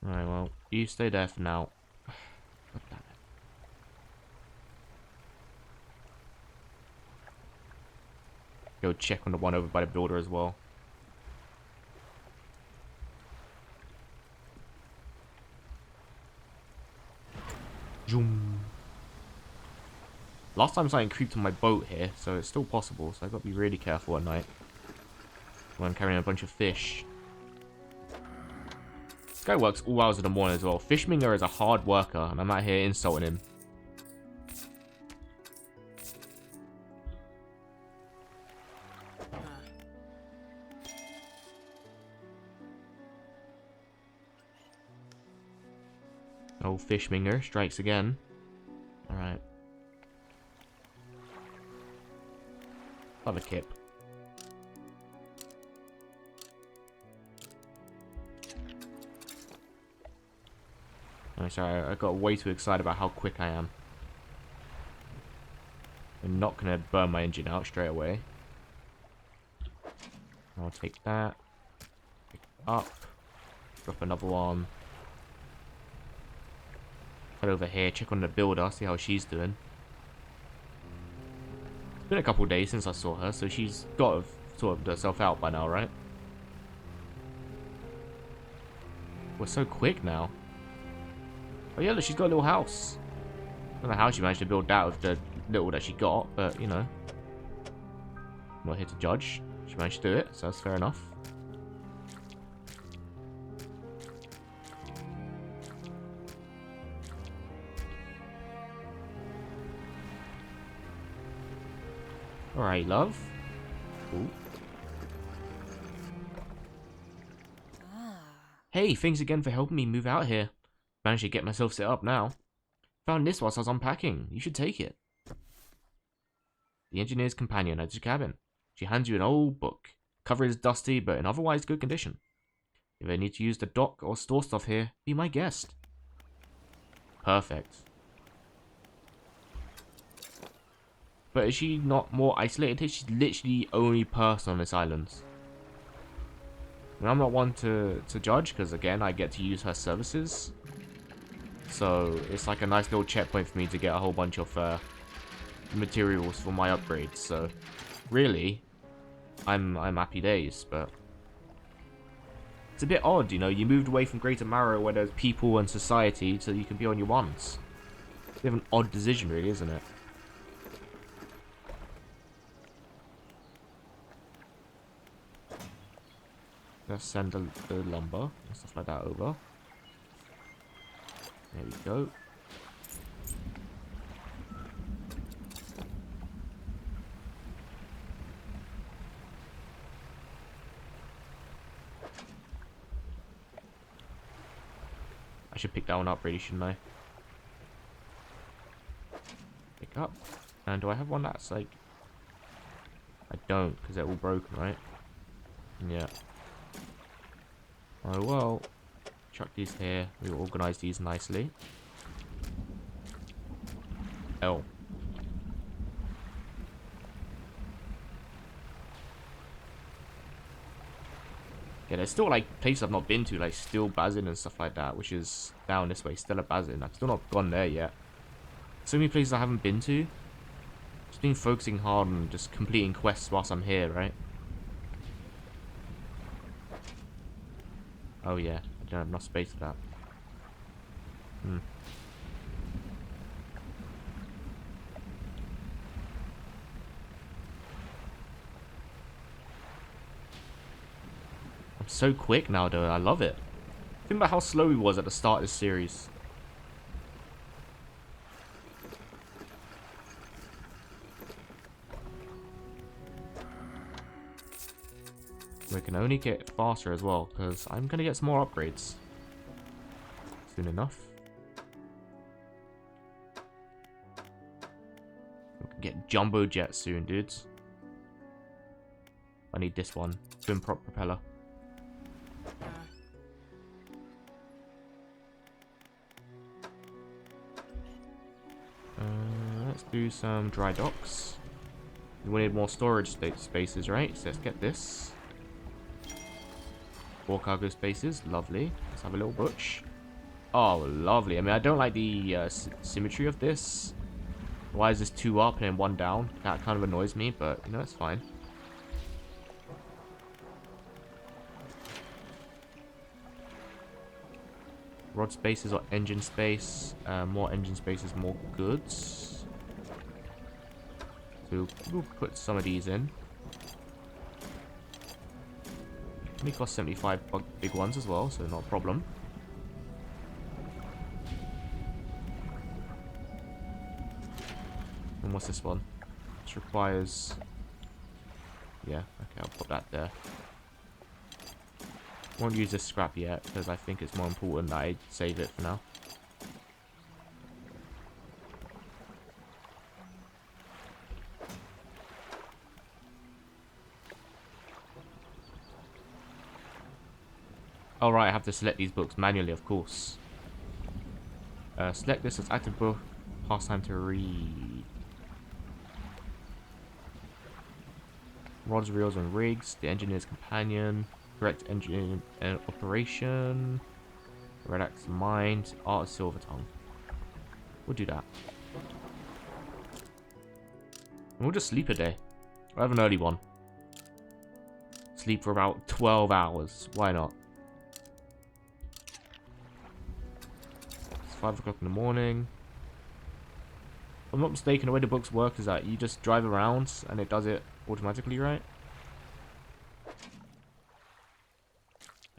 Alright, well, you stay there for now. God damn it. Go check on the one over by the builder as well. Zoom. Last time something creeped on my boat here, so it's still possible, so I've got to be really careful at night when I'm carrying a bunch of fish. This guy works all hours of the morning as well. Fishmonger is a hard worker, and I'm out here insulting him. Oh, Fishmonger strikes again. Alright. Love a kip. Oh, sorry, I got way too excited about how quick I am. I'm not going to burn my engine out straight away. I'll take that. Pick up. Drop another one. Head over here, check on the builder, see how she's doing. It's been a couple of days since I saw her, so she's got to have sorted herself out by now, right? We're so quick now. Oh yeah, look, she's got a little house. I don't know how she managed to build that with the little that she got, but, you know. I'm not here to judge. She managed to do it, so that's fair enough. Alright, love. Ooh. Hey, thanks again for helping me move out here. Managed to get myself set up now. Found this whilst I was unpacking. You should take it. The engineer's companion at your cabin. She hands you an old book. Cover is dusty, but in otherwise good condition. If I need to use the dock or store stuff here, be my guest. Perfect. But is she not more isolated? She's literally the only person on this island. And I'm not one to judge, because again, I get to use her services. So it's like a nice little checkpoint for me to get a whole bunch of materials for my upgrades. So really, I'm happy days. But it's a bit odd, you know. You moved away from Greater Marrow where there's people and society, so you can be on your ones. It's a bit of an odd decision, really, isn't it? Let's send the lumber and stuff like that over. There we go. I should pick that one up, really, shouldn't I? Pick up. And do I have one that's like... I don't, because they're all broken, right? Yeah. Oh well. Chuck these here. We'll organise these nicely. Oh. Yeah, there's still like places I've not been to, like Still Bazin and stuff like that, which is down this way. Still a Bazin. I've still not gone there yet. So many places I haven't been to. Just been focusing hard on just completing quests whilst I'm here, right? Oh yeah, I don't have enough space for that. I'm so quick now, though. I love it. Think about how slow he was at the start of this series. We can only get faster as well, because I'm going to get some more upgrades soon enough. We can get jumbo jet soon, dudes. I need this one. Twin prop propeller. Let's do some dry docks. We need more storage spaces, right? So let's get this. 4 cargo spaces. Lovely. Let's have a little butch. Oh, lovely. I mean, I don't like the symmetry of this. Why is this 2 up and then 1 down? That kind of annoys me, but, you know, it's fine. Rod spaces or engine space. More engine spaces, more goods. So we'll put some of these in. Only cost 75 big ones as well, so not a problem. And what's this one? This requires... Yeah, okay, I'll put that there. Won't use this scrap yet, because I think it's more important that I save it for now. Oh right, I have to select these books manually, of course. Select this as active book. Pastime to read. Rods, reels, and rigs. The engineer's companion. Correct engine operation. Red Axe mind. Art of Silver Tongue. We'll do that. And we'll just sleep a day. I'll have an early one. Sleep for about 12 hours. Why not? 5 o'clock in the morning. If I'm not mistaken, the way the books work is that you just drive around and it does it automatically, right?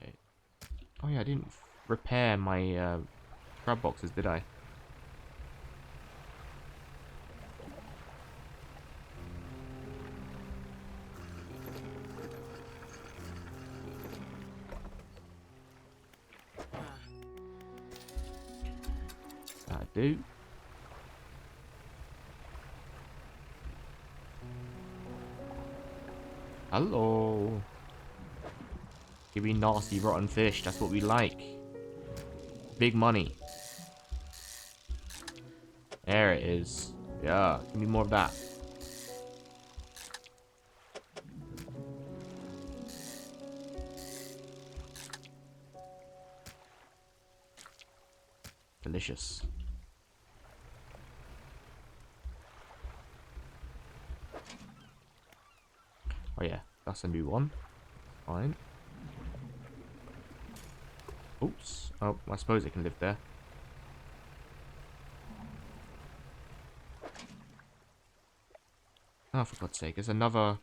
Okay. Oh yeah, I didn't repair my crab boxes, did I? I do. Hello. Give me nasty rotten fish. That's what we like. Big money. There it is. Yeah, give me more of that. Delicious. Oh yeah, that's a new one. Fine. Oops. Oh, I suppose it can live there. Oh, for God's sake, there's another...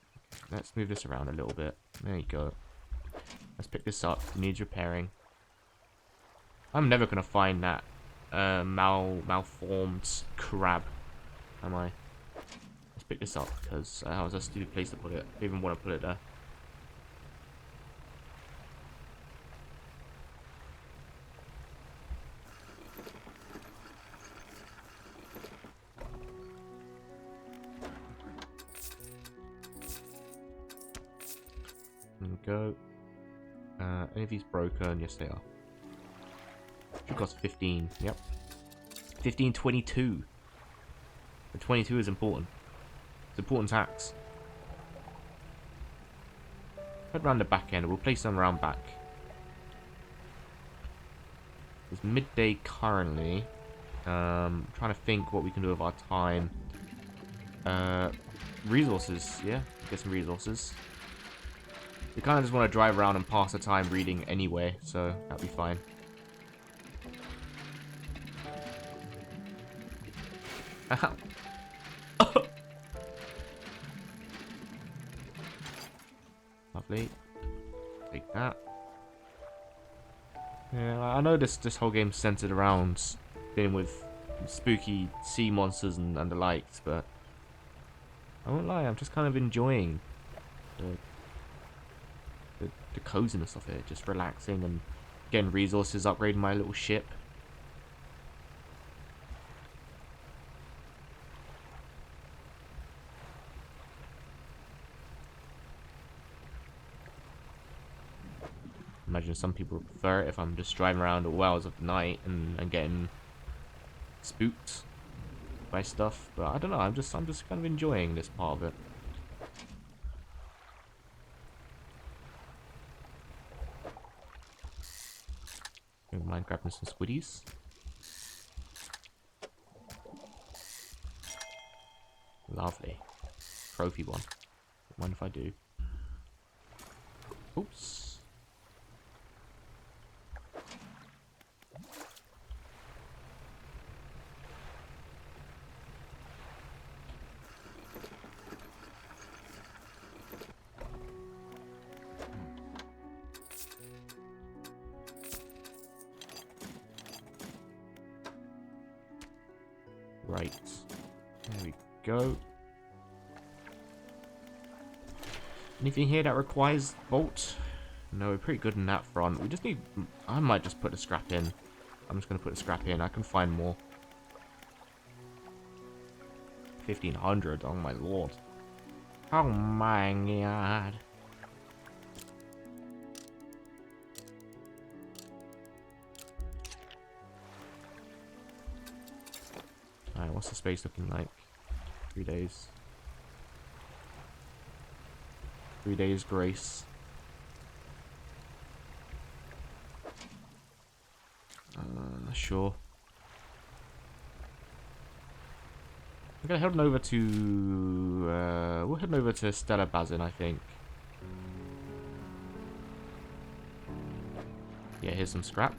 Let's move this around a little bit. There you go. Let's pick this up. It needs repairing. I'm never going to find that malformed crab, am I? Let's pick this up, because that was a stupid place to put it. I didn't even want to put it there. There we go. Any of these broken? Yes, they are. Should cost 15. Yep. 15.22. The 22 is important. It's important tax. Head around the back end. We'll place them around back. It's midday currently. Trying to think what we can do with our time. Resources. Yeah, get some resources. We kind of just want to drive around and pass the time reading anyway, so that'll be fine. Lovely. Take that. Yeah, I know this whole game's centered around dealing with spooky sea monsters and the likes, but I won't lie, I'm just kind of enjoying the coziness of it, just relaxing and getting resources, upgrading my little ship. Imagine some people prefer it if I'm just driving around all hours of the night and getting spooked by stuff. But I don't know. I'm just kind of enjoying this part of it. Don't mind grabbing some squiddies. Lovely. Trophy one. Don't mind if I do. Oops. Right. There we go. Anything here that requires bolt? No, we're pretty good in that front. We just need... I might just put the scrap in. I'm just going to put the scrap in. I can find more. 1,500. Oh my lord. Oh my god. Alright, what's the space looking like? 3 days. 3 days grace. Sure. We're gonna head over to we're heading over to Stella Bazin, I think. Yeah, here's some scrap.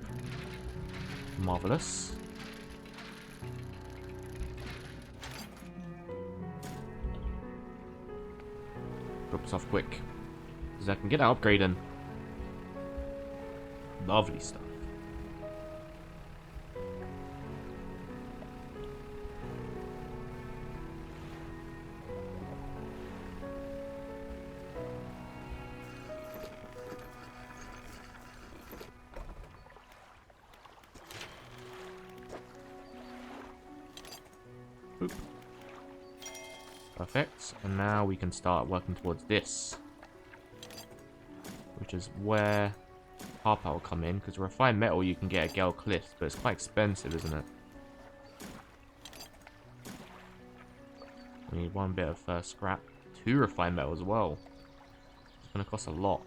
Marvelous. Drop this off quick, because I can get that upgrading. Lovely stuff. Boop. Perfect. And now we can start working towards this, which is where Harper will come in, because refined metal you can get at Gale Cliffs, but it's quite expensive, isn't it? We need one bit of scrap, 2 refined metal as well. It's going to cost a lot.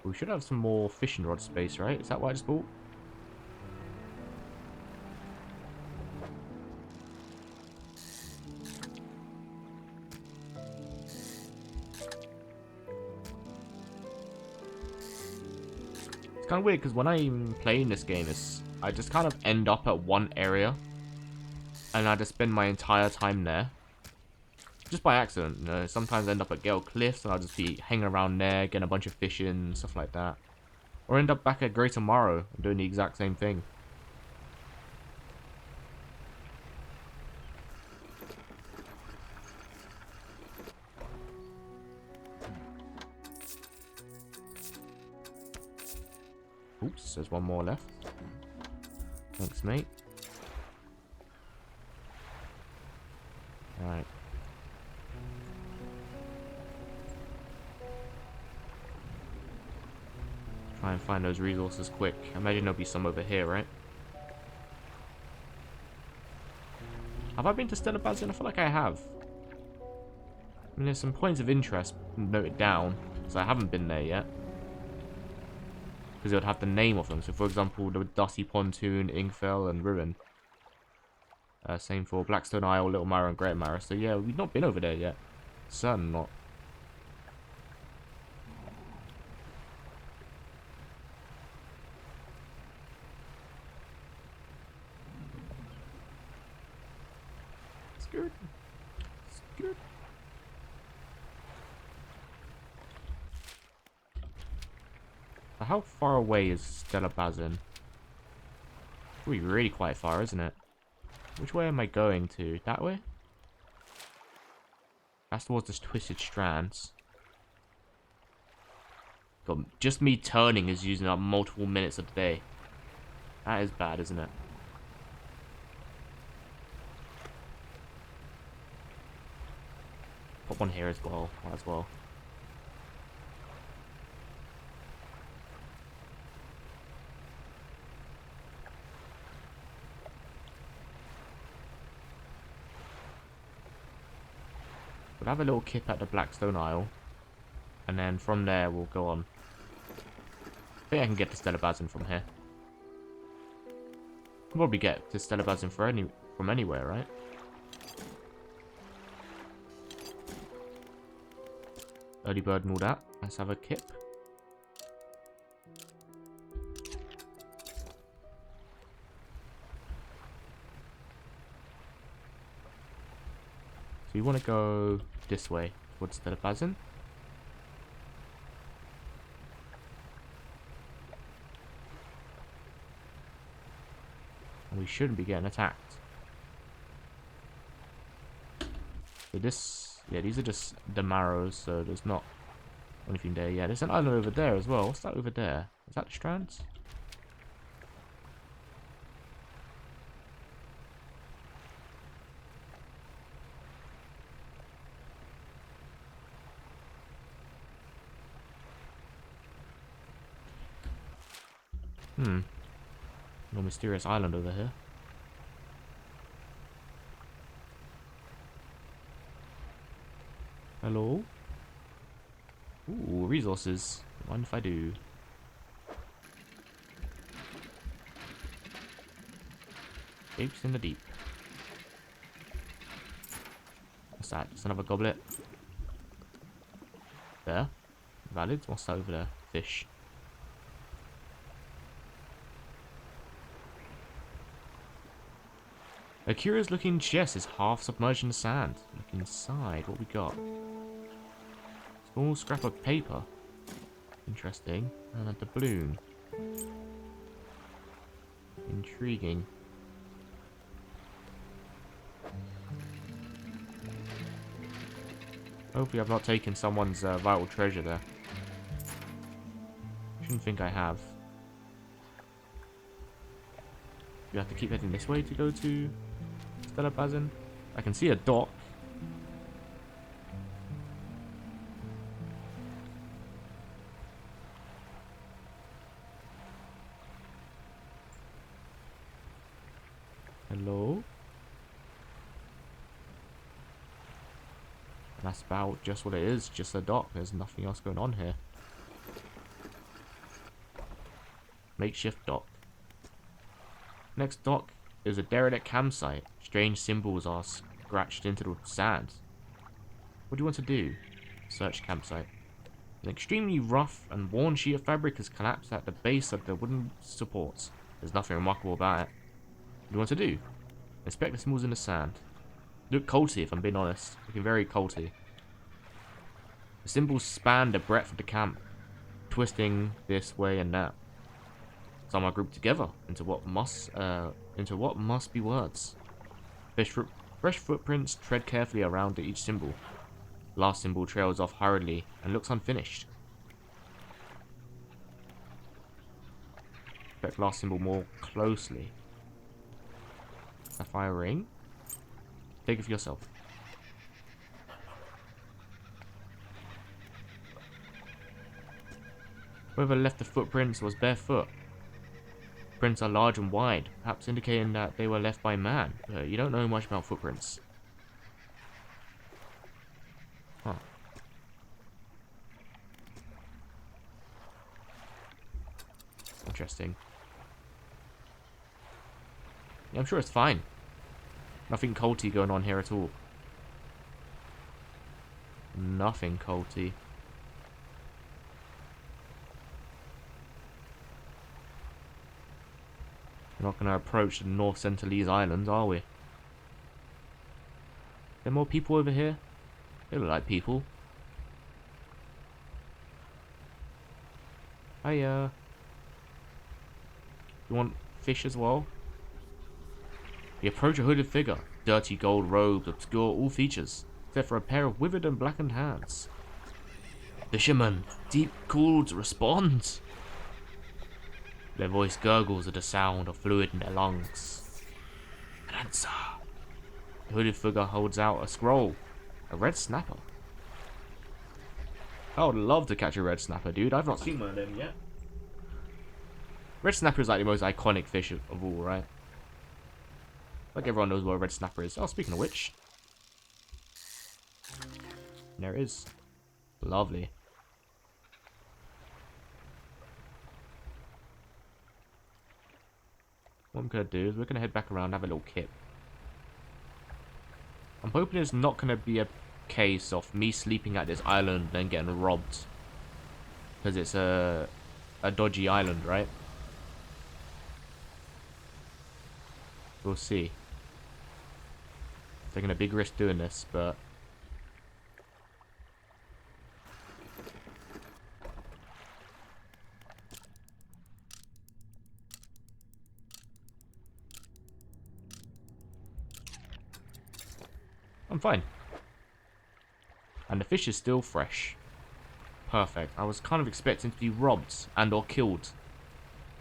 We should have some more fishing rod space, right? Is that what I just bought? It's kind of weird because when I'm playing this game, I just kind of end up at one area and I just spend my entire time there. Just by accident, you know. Sometimes I end up at Gale Cliffs and I'll just be hanging around there, getting a bunch of fish in, stuff like that. Or end up back at Greater Morrow and doing the exact same thing. Oops, there's one more left. Thanks, mate. Alright. Try and find those resources quick. I imagine there'll be some over here, right? Have I been to Stella Bazin? I feel like I have. I mean, there's some points of interest noted down, because I haven't been there yet. Because it would have the name of them. So, for example, the Dusty Pontoon, Ingfell, and Ruin. Same for Blackstone Isle, Little Mara, and Great Mara. So, yeah, we've not been over there yet. Certain not. Skirt. Skirt. How far away is Stella Bazin? Really quite far, isn't it? Which way am I going to? That way? That's towards this twisted strands. God, just me turning is using up multiple minutes of the day. That is bad, isn't it? Put one here as well. Might as well. We'll have a little kip at the Blackstone Isle. And then from there, we'll go on. I think I can get to Stelabazin from here. Can probably get to Stelabazin from anywhere, right? Early bird and all that. Let's have a kip. So you want to go this way towards Stelabazin. And we shouldn't be getting attacked. So this, yeah, these are just the marrows, so there's not anything there. Yeah, there's an island over there as well. What's that over there? Is that the strands? No mysterious island over here. Hello? Ooh, resources. Mind if I do? Apes in the deep. What's that? Just another goblet. There. Valid. What's that over there? Fish. A curious looking chest is half submerged in the sand. Look inside. What we got? Small scrap of paper. Interesting. And a doubloon. Intriguing. Hopefully I've not taken someone's vital treasure there. Shouldn't think I have. You have to keep heading this way to go to Stelabazin. I can see a dock. Hello? And that's about just what it is, just a dock. There's nothing else going on here. Makeshift dock. Next dock is a derelict campsite. Strange symbols are scratched into the sand. What do you want to do? Search campsite. An extremely rough and worn sheet of fabric has collapsed at the base of the wooden supports. There's nothing remarkable about it. What do you want to do? Inspect the symbols in the sand. Look culty, if I'm being honest. Looking very culty. The symbols span the breadth of the camp, twisting this way and that. Some are grouped together into what must be words. Fresh footprints tread carefully around each symbol. The last symbol trails off hurriedly and looks unfinished. Inspect the last symbol more closely. Sapphire ring. Take it for yourself. Whoever left the footprints was barefoot. Prints are large and wide, perhaps indicating that they were left by man. You don't know much about footprints. Huh. Interesting. Yeah, I'm sure it's fine. Nothing culty going on here at all. Nothing culty. We're not going to approach the North Centralese Islands, are we? There more people over here? They look like people. Hiya. You want fish as well? You approach a hooded figure. Dirty gold robes obscure all features. except for a pair of withered and blackened hands. Fisherman, deep called responds. Their voice gurgles at the sound of fluid in their lungs. An answer. The hooded figure holds out a scroll. A red snapper. I would love to catch a red snapper, dude. I've not seen one of them yet. Red snapper is like the most iconic fish of all, right? Like everyone knows what a red snapper is. Oh, speaking of which. There it is. Lovely. What I'm going to do is we're going to head back around and have a little kip. I'm hoping it's not going to be a case of me sleeping at this island and then getting robbed. Because it's a dodgy island, right? We'll see. Taking a big risk doing this, but... I'm fine. And the fish is still fresh. Perfect. I was kind of expecting to be robbed and or killed.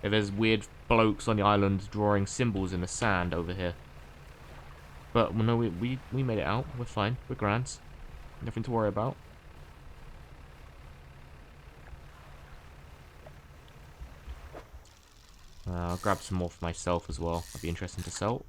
If there's weird blokes on the island drawing symbols in the sand over here. But well, no, we made it out. We're fine. We're grand. Nothing to worry about. I'll grab some more for myself as well. That'd be interesting to sell.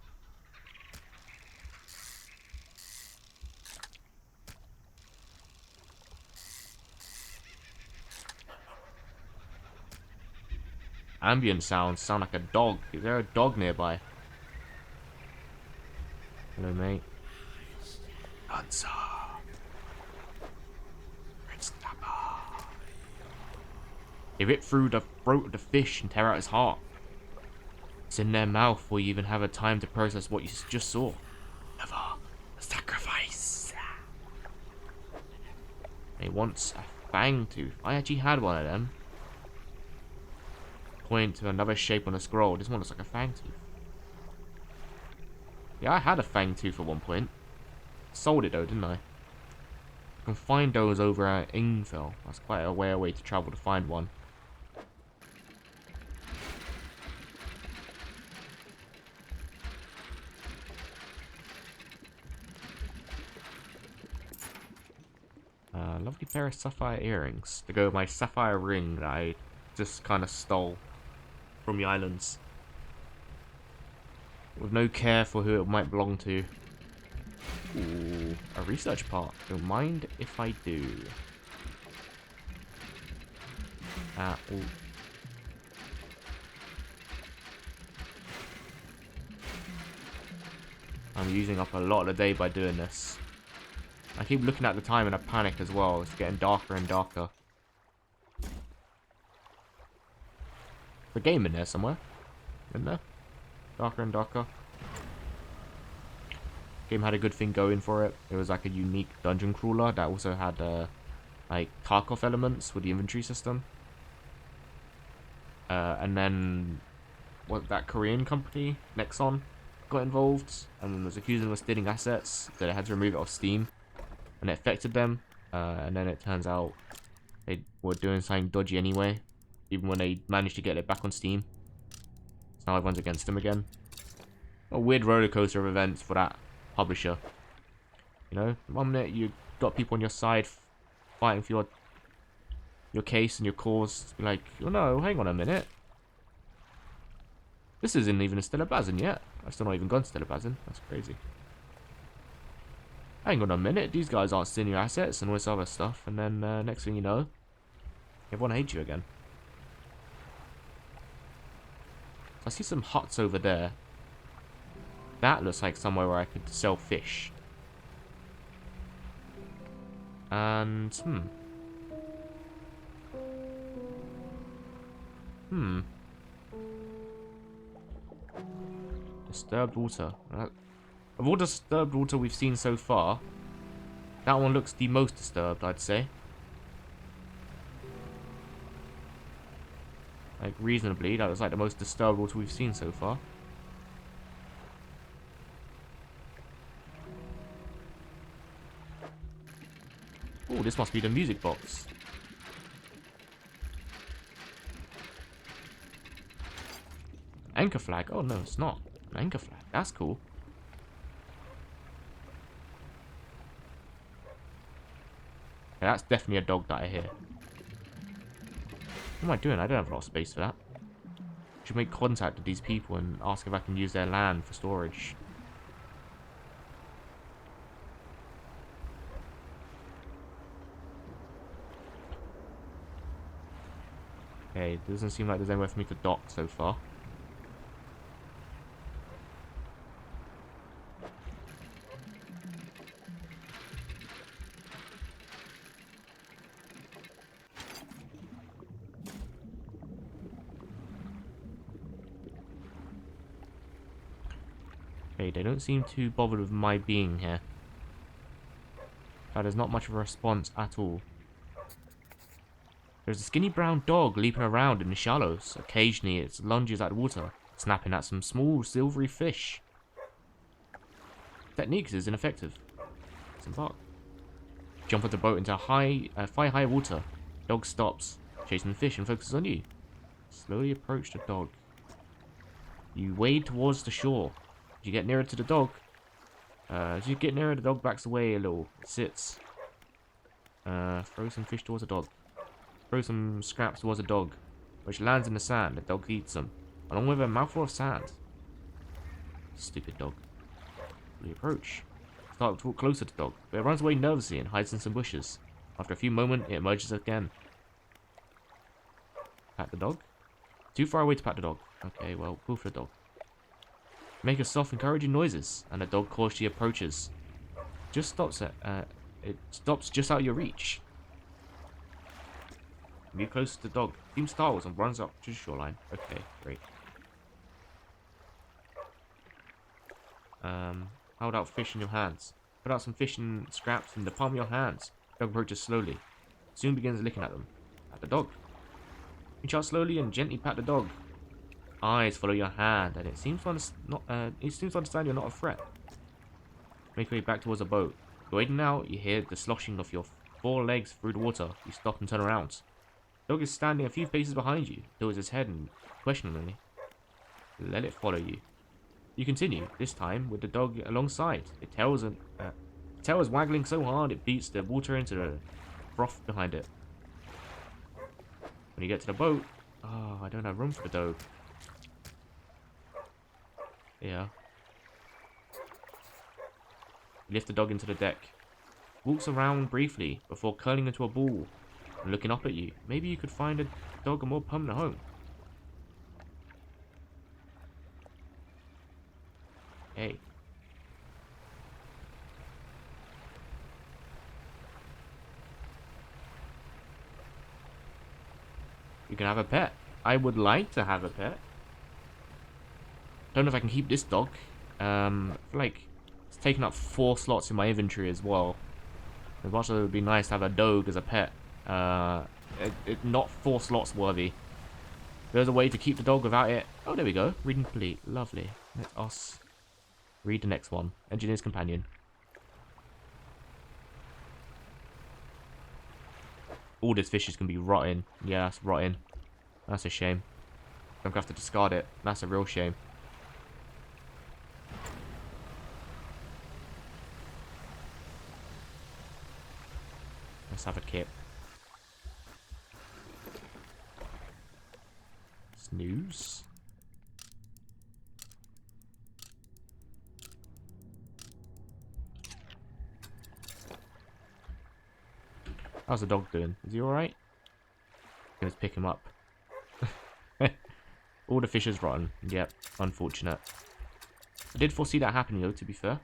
Ambient sounds sound like a dog. Is there a dog nearby? Hello, mate. Answer. Red snapper. They rip through the throat of the fish and tear out his heart. It's in their mouth before you even have a time to process what you just saw. Never a sacrifice. They want a fang tooth. I actually had one of them. Point to another shape on the scroll. This one looks like a fang tooth. Yeah, I had a fang tooth at one point. Sold it though, didn't I? You can find those over at Ingfell. That's quite a way to travel to find one. Lovely pair of sapphire earrings to go with my sapphire ring that I just kind of stole from the islands. With no care for who it might belong to. Ooh, a research part. Don't mind if I do. Ooh. I'm using up a lot of the day by doing this. I keep looking at the time in a panic as well. It's getting darker and darker. The game in there somewhere. Isn't there? Darker and darker. Game had a good thing going for it. It was like a unique dungeon crawler that also had like Tarkov elements with the inventory system. And then what, that Korean company, Nexon, got involved and was accused of stealing assets, so they had to remove it off Steam. And it affected them, and then it turns out they were doing something dodgy anyway, even when they managed to get it back on Steam. So now everyone's against them again. A weird roller coaster of events for that publisher. You know, one minute you got people on your side fighting for your case and your cause. You're like, oh no, hang on a minute. This isn't even a Stelabazin yet. I've still not even gone Stelabazin. That's crazy. Hang on a minute, these guys aren't stealing your assets and all this other stuff, and then next thing you know, everyone hates you again. I see some huts over there. That looks like somewhere where I could sell fish. And, Disturbed water. Of all the disturbed water we've seen so far, that one looks the most disturbed, I'd say. Like, reasonably, that was like the most disturbed water we've seen so far. Oh, this must be the music box. Anchor flag. Oh, no, it's not. An anchor flag. That's cool. Yeah, that's definitely a dog that I hear. What am I doing? I don't have a lot of space for that. I should make contact with these people and ask if I can use their land for storage. Okay, doesn't seem like there's anywhere for me to dock so far. Okay, they don't seem too bothered with my being here. There's not much of a response at all. There's a skinny brown dog leaping around in the shallows. Occasionally it lunges at the water, snapping at some small silvery fish. Techniques is ineffective. Disembark. Jump off the boat into high water. Dog stops, chasing the fish and focuses on you. Slowly approach the dog. You wade towards the shore. As you get nearer to the dog, the dog backs away a little. It sits. Throw some fish towards the dog. Throw some scraps towards the dog, which lands in the sand. The dog eats them, along with a mouthful of sand. Stupid dog. We approach. Start to walk closer to the dog, but it runs away nervously and hides in some bushes. After a few moments, it emerges again. Pat the dog? Too far away to pat the dog. Okay, well, go for the dog. Make a soft, encouraging noises, and the dog cautiously approaches. It stops just out of your reach. Get close to the dog. Seems startled and runs up to the shoreline. Okay, great. Hold out fish in your hands. Put out some fishing scraps in the palm of your hands. The dog approaches slowly. Soon begins licking at them. Pat the dog. Reach out slowly and gently pat the dog. Eyes follow your hand, and it seems to understand you're not a threat. Make your way back towards the boat. Wading out, you hear the sloshing of your four legs through the water. You stop and turn around. The dog is standing a few paces behind you, tilts its head and questioningly. Let it follow you. You continue, this time with the dog alongside. Its tail is waggling so hard it beats the water into the froth behind it. When you get to the boat, I don't have room for the dog. Yeah. You lift the dog into the deck. Walks around briefly before curling into a ball and looking up at you. Maybe you could find a dog a more permanent home. Hey. You can have a pet. I would like to have a pet. Don't know if I can keep this dog. I feel like it's taking up 4 slots in my inventory as well. As much as it would be nice to have a dog as a pet, not 4 slots worthy. There's a way to keep the dog without it. Oh, there we go. Reading complete. Lovely. Let us read the next one. Engineer's Companion. All this fish is going to be rotting. Yeah, that's rotting. That's a shame. I'm going to have to discard it. That's a real shame. Let's have a kip. Snooze. How's the dog doing? Is he alright? Let's pick him up. All the fish is rotten. Yep, unfortunate. I did foresee that happening though, to be fair.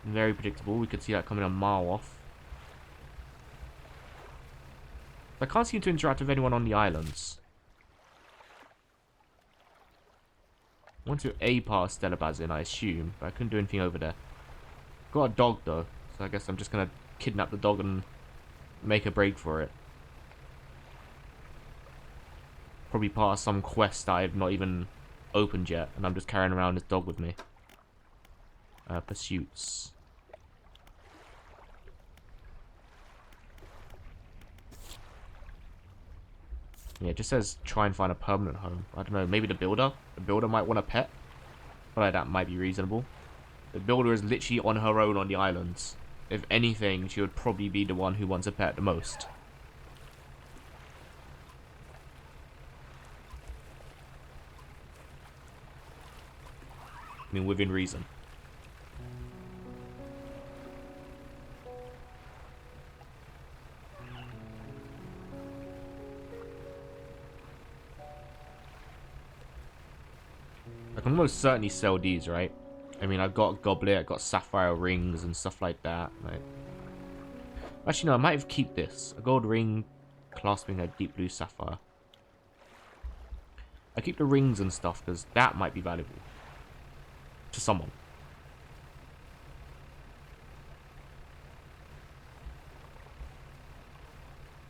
Very predictable. We could see that coming a mile off. I can't seem to interact with anyone on the islands. I want to A past Stelabazin, I assume, but I couldn't do anything over there. Got a dog though, so I guess I'm just gonna kidnap the dog and make a break for it. Probably part of some quest that I've not even opened yet, and I'm just carrying around this dog with me. Pursuits. Yeah, it just says try and find a permanent home. I don't know, maybe the builder? The builder might want a pet? I feel like that might be reasonable. The builder is literally on her own on the islands. If anything, she would probably be the one who wants a pet the most. I mean, within reason. I can almost certainly sell these, right? I mean, I've got a goblet, I've got sapphire rings and stuff like that. Like, actually, no, I might have keep this. A gold ring clasping a deep blue sapphire. I keep the rings and stuff because that might be valuable to someone.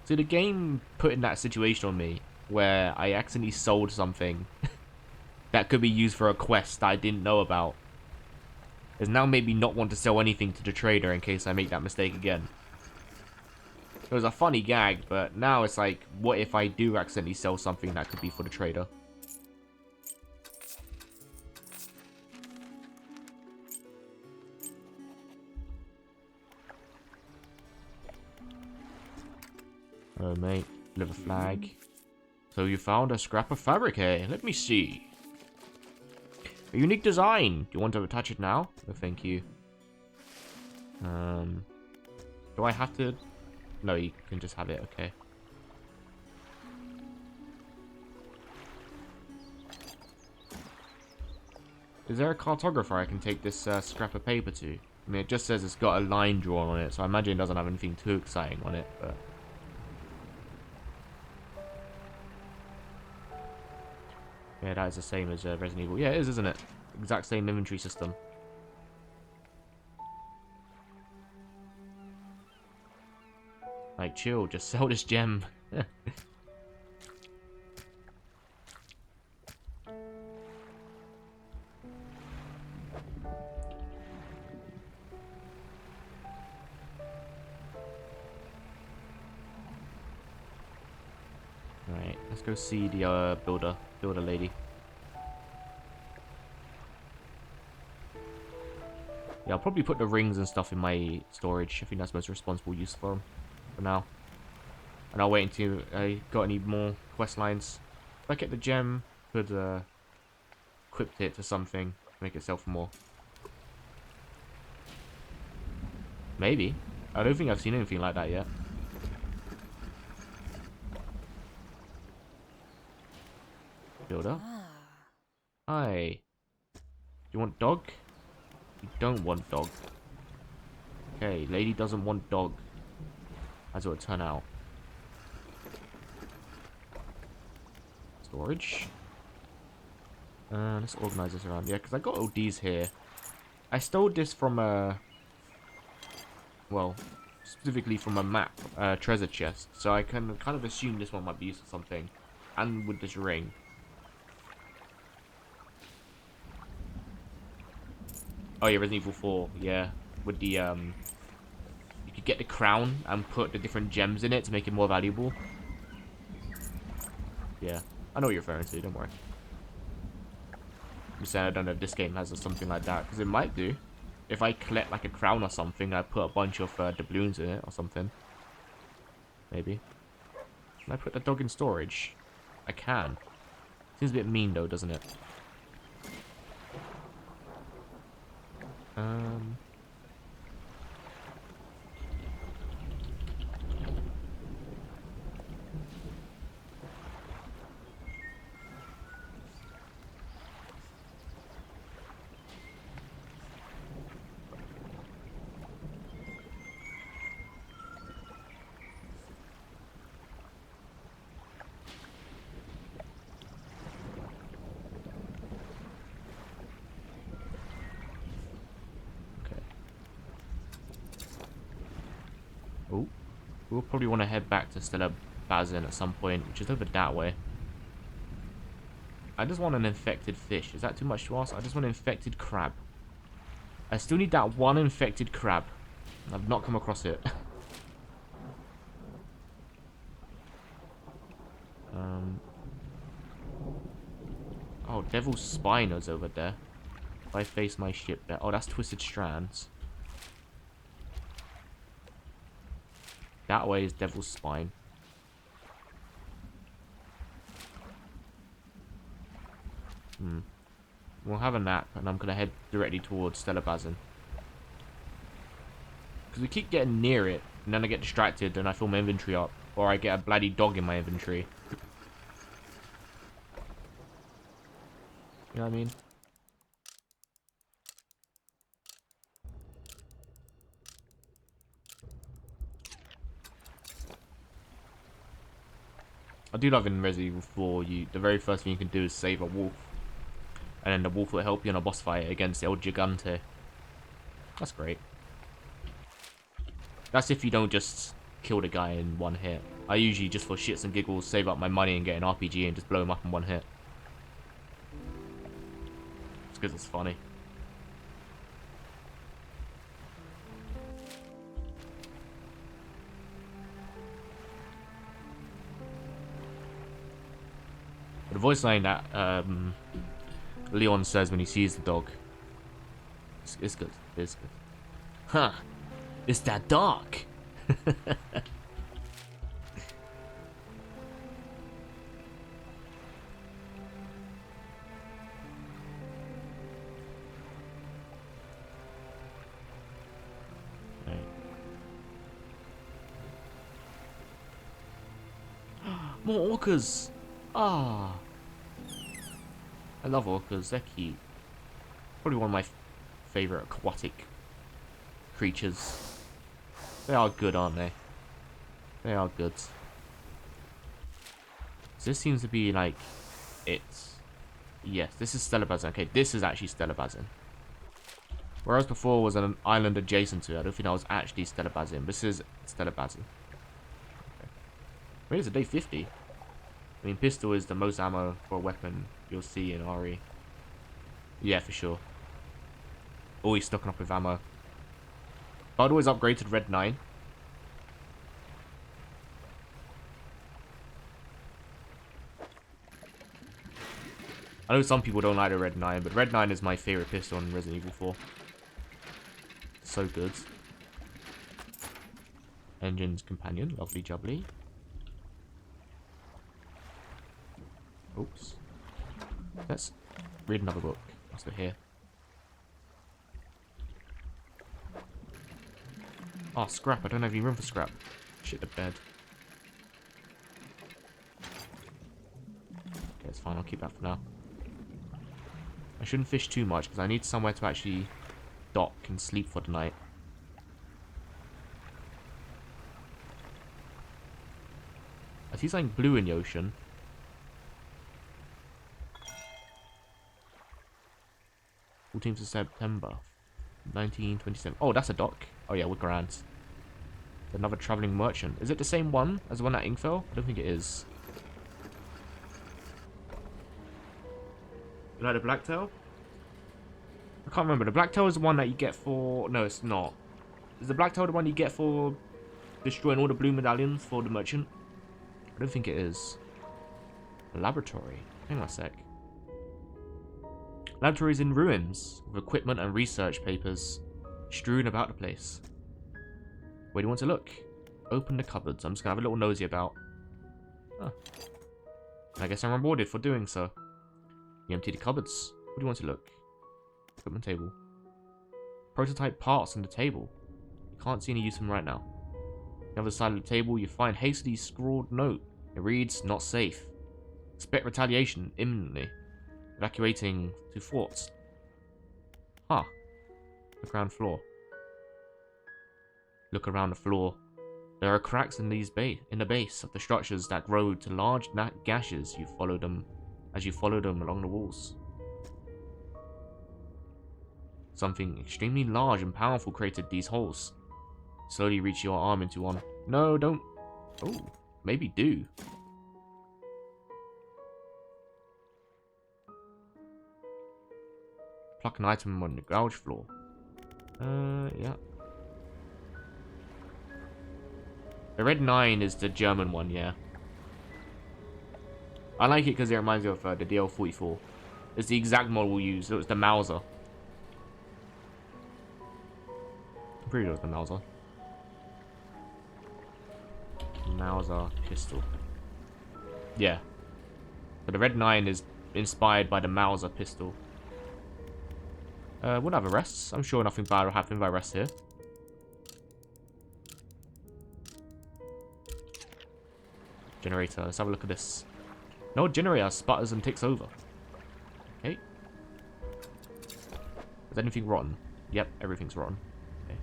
So the game put in that situation on me where I accidentally sold something that could be used for a quest that I didn't know about. Has now made me not want to sell anything to the trader in case I make that mistake again. It was a funny gag, but now it's like, what if I do accidentally sell something that could be for the trader? Oh, mate. Liver flag. So you found a scrap of fabric here. Let me see. A unique design. Do you want to attach it now? No, thank you. Do I have to? No, you can just have it. Okay. Is there a cartographer I can take this scrap of paper to? I mean, it just says it's got a line drawn on it, so I imagine it doesn't have anything too exciting on it, but... Yeah, that is the same as Resident Evil. Yeah, it is, isn't it? Exact same inventory system. Like, chill, just sell this gem. Alright, let's go see the builder lady. Yeah, I'll probably put the rings and stuff in my storage. I think that's the most responsible use for them for now. And I'll wait until I got any more quest lines. If I get the gem, could equip it to something, make it sell for more. Maybe. I don't think I've seen anything like that yet. Builder. Hi. Do you want dog? You don't want dog. Okay, lady doesn't want dog. As it would turn out. Storage. Let's organize this around. Yeah, because I got all these here. I stole this from a... Well, specifically from a map, treasure chest. So I can kind of assume this one might be used for something. And with this ring. Oh yeah, Resident Evil 4, yeah. With the, you could get the crown and put the different gems in it to make it more valuable. Yeah, I know what you're referring to, don't worry. I'm just saying I don't know if this game has something like that, because it might do. If I collect like a crown or something, I put a bunch of doubloons in it or something. Maybe. Can I put the dog in storage? I can. Seems a bit mean though, doesn't it? Oh, we'll probably want to head back to Stella Bazin at some point, which is over that way. I just want an infected fish. Is that too much to ask? I just want an infected crab. I still need that one infected crab. I've not come across it. Um. Oh, Devil's Spino's over there. If I face my ship there. Oh, that's Twisted Strands. That way is Devil's Spine. We'll have a nap, and I'm going to head directly towards Stellar Bazin. Because we keep getting near it, and then I get distracted, and I fill my inventory up. Or I get a bloody dog in my inventory. You know what I mean? I do love in Resident Evil 4, the very first thing you can do is save a wolf. And then the wolf will help you in a boss fight against El Gigante. That's great. That's if you don't just kill the guy in one hit. I usually, just for shits and giggles, save up my money and get an RPG and just blow him up in one hit. Just because it's funny. But the voice line that Leon says when he sees the dog, it's good. It's good. Huh. It's that dog. Right. More orcas. Ah. I love orcas. They're cute. Probably one of my favorite aquatic creatures. They are good, aren't they? They are good. So this seems to be like it. Yes, this is Stellar Bazin. Okay, this is actually Stellar Bazin. Whereas before was an island adjacent to it. I don't think that was actually Stellar Bazin. This is Stellar Bazin. Okay. Maybe it's a day 50. I mean, pistol is the most ammo for a weapon you'll see in RE. Yeah, for sure. Always stocking up with ammo. I'd always upgrade to Red 9. I know some people don't like the Red 9, but Red 9 is my favorite pistol in Resident Evil 4. So good. Engine's Companion, lovely jubbly. Oops. Let's read another book. What's it here? Oh, scrap. I don't have any room for scrap. Shit the bed. Okay, it's fine. I'll keep that for now. I shouldn't fish too much because I need somewhere to actually dock and sleep for the night. I see something blue in the ocean. 14th of September, 1927. Oh, that's a dock. Oh yeah, we're grand. Another traveling merchant. Is it the same one as the one at Ingfell? I don't think it is. You like the Blacktail? I can't remember. The Blacktail is the one that you get for... No, it's not. Is the Blacktail the one you get for destroying all the blue medallions for the merchant? I don't think it is. A laboratory. Hang on a sec. Laboratory is in ruins, with equipment and research papers strewn about the place. Where do you want to look? Open the cupboards. I'm just going to have a little nosy about. Huh. I guess I'm rewarded for doing so. You empty the cupboards. Where do you want to look? Equipment table. Prototype parts on the table. You can't see any use of them right now. On the other side of the table, you find hastily scrawled note. It reads, not safe. Expect retaliation imminently. Evacuating to forts. Huh. The ground floor. Look around the floor. There are cracks in the base of the structures that grow to large gashes as you follow them along the walls. Something extremely large and powerful created these holes. Slowly reach your arm into one. No, don't. Oh, maybe do. Pluck an item on the gouge floor. Yeah. The Red 9 is the German one, yeah. I like it because it reminds me of the DL44. It's the exact model we use. So it's the Mauser. I'm pretty sure it's the Mauser. Mauser pistol. Yeah. But the Red 9 is inspired by the Mauser pistol. We'll have arrests. I'm sure nothing bad will happen if I rest here. Generator. Let's have a look at this. No, generator sputters and ticks over. Okay. Is anything rotten? Yep, everything's rotten. Okay.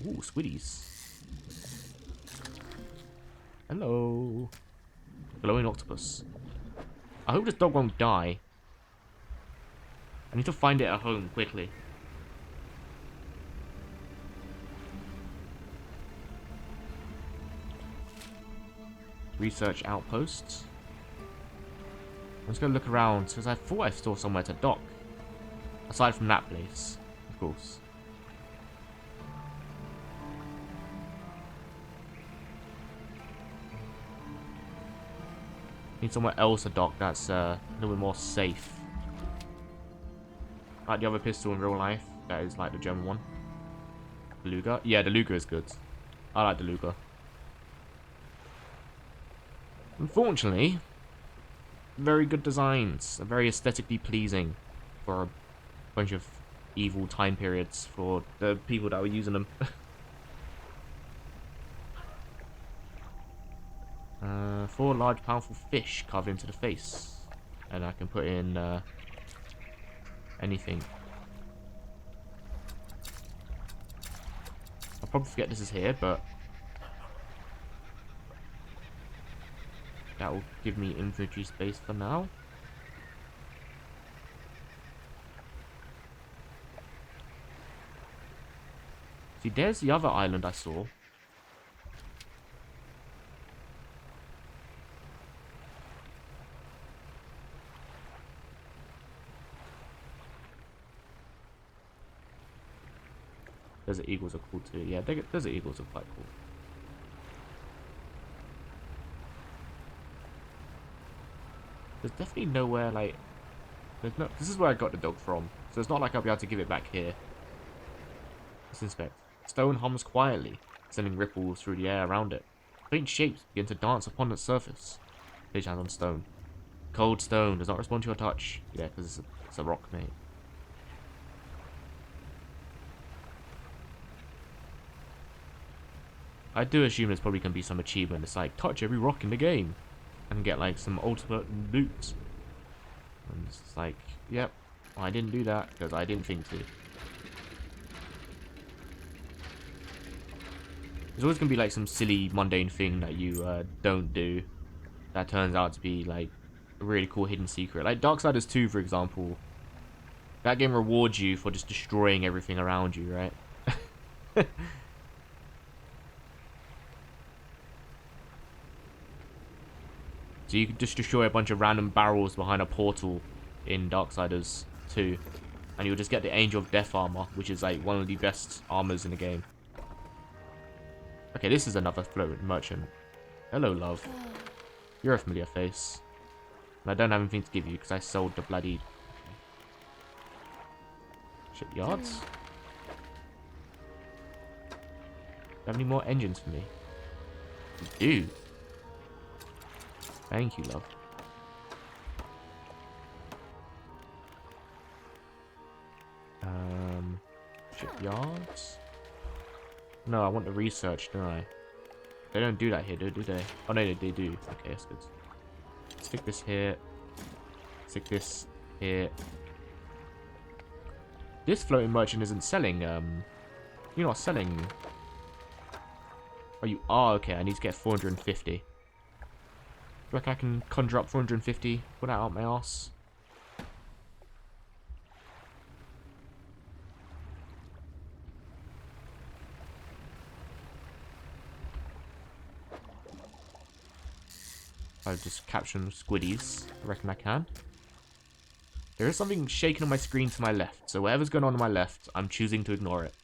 Ooh, squiddies. Hello. Glowing octopus. I hope this dog won't die. I need to find it at home quickly. Research outposts. I'm just gonna look around because I thought I saw somewhere to dock. Aside from that place, of course. Need somewhere else to dock that's a little bit more safe. Like the other pistol in real life, that is like the German one. The Luger? Yeah, the Luger is good. I like the Luger. Unfortunately, very good designs. Very aesthetically pleasing for a bunch of evil time periods for the people that were using them. 4 large powerful fish carved into the face. And I can put in anything. I'll probably forget this is here, but that will give me inventory space for now. See, there's the other island I saw. Desert eagles are cool too. Yeah, desert eagles are quite cool. There's definitely nowhere like... There's no... This is where I got the dog from. So it's not like I'll be able to give it back here. Let's inspect. Stone hums quietly, sending ripples through the air around it. Faint shapes begin to dance upon its surface. Place hands on stone. Cold stone does not respond to your touch. Yeah, because it's a rock, mate. I do assume there's probably going to be some achievement. It's like, touch every rock in the game. And get like some ultimate loot. And it's like, yep, I didn't do that because I didn't think to. There's always going to be like some silly mundane thing that you don't do. That turns out to be like a really cool hidden secret. Like Darksiders 2, for example. That game rewards you for just destroying everything around you, right? So you could just destroy a bunch of random barrels behind a portal in Darksiders 2. And you'll just get the Angel of Death armor, which is like one of the best armors in the game. Okay, this is another floating merchant. Hello, love. You're a familiar face. And I don't have anything to give you because I sold the bloody... shipyards? Do you have any more engines for me? You do. Thank you, love. Shipyards? No, I want the research, don't I? They don't do that here, do they? Oh, no, they do. Okay, that's good. Stick this here. Stick this here. This floating merchant isn't selling, You're not selling... Oh, you are? Okay, I need to get 450. Like I can conjure up 450, put that out my ass. I'll just capture some squiddies. I reckon I can. There is something shaking on my screen to my left, so whatever's going on my left, I'm choosing to ignore it.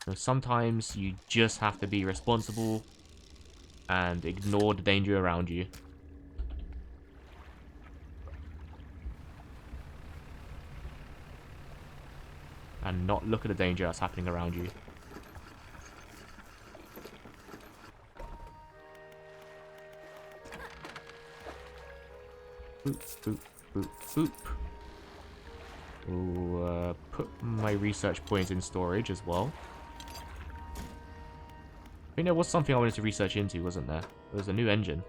So sometimes you just have to be responsible and ignore the danger around you. And not look at the danger that's happening around you. Boop, boop, boop, boop. We'll put my research points in storage as well. I think there was something I wanted to research into, wasn't there? There was a new engine.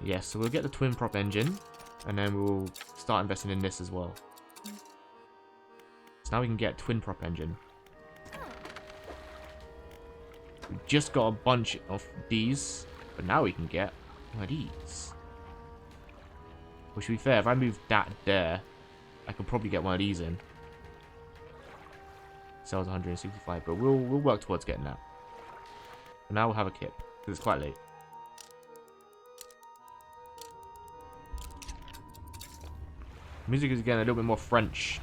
Yes, so we'll get the twin prop engine, and then we'll start investing in this as well. So now we can get a twin prop engine. We just got a bunch of these, but now we can get one of these. Which, to be fair, if I move that there, I could probably get one of these in. Sells 165, but we'll work towards getting that. But now we'll have a kip, because it's quite late. Music is getting a little bit more French.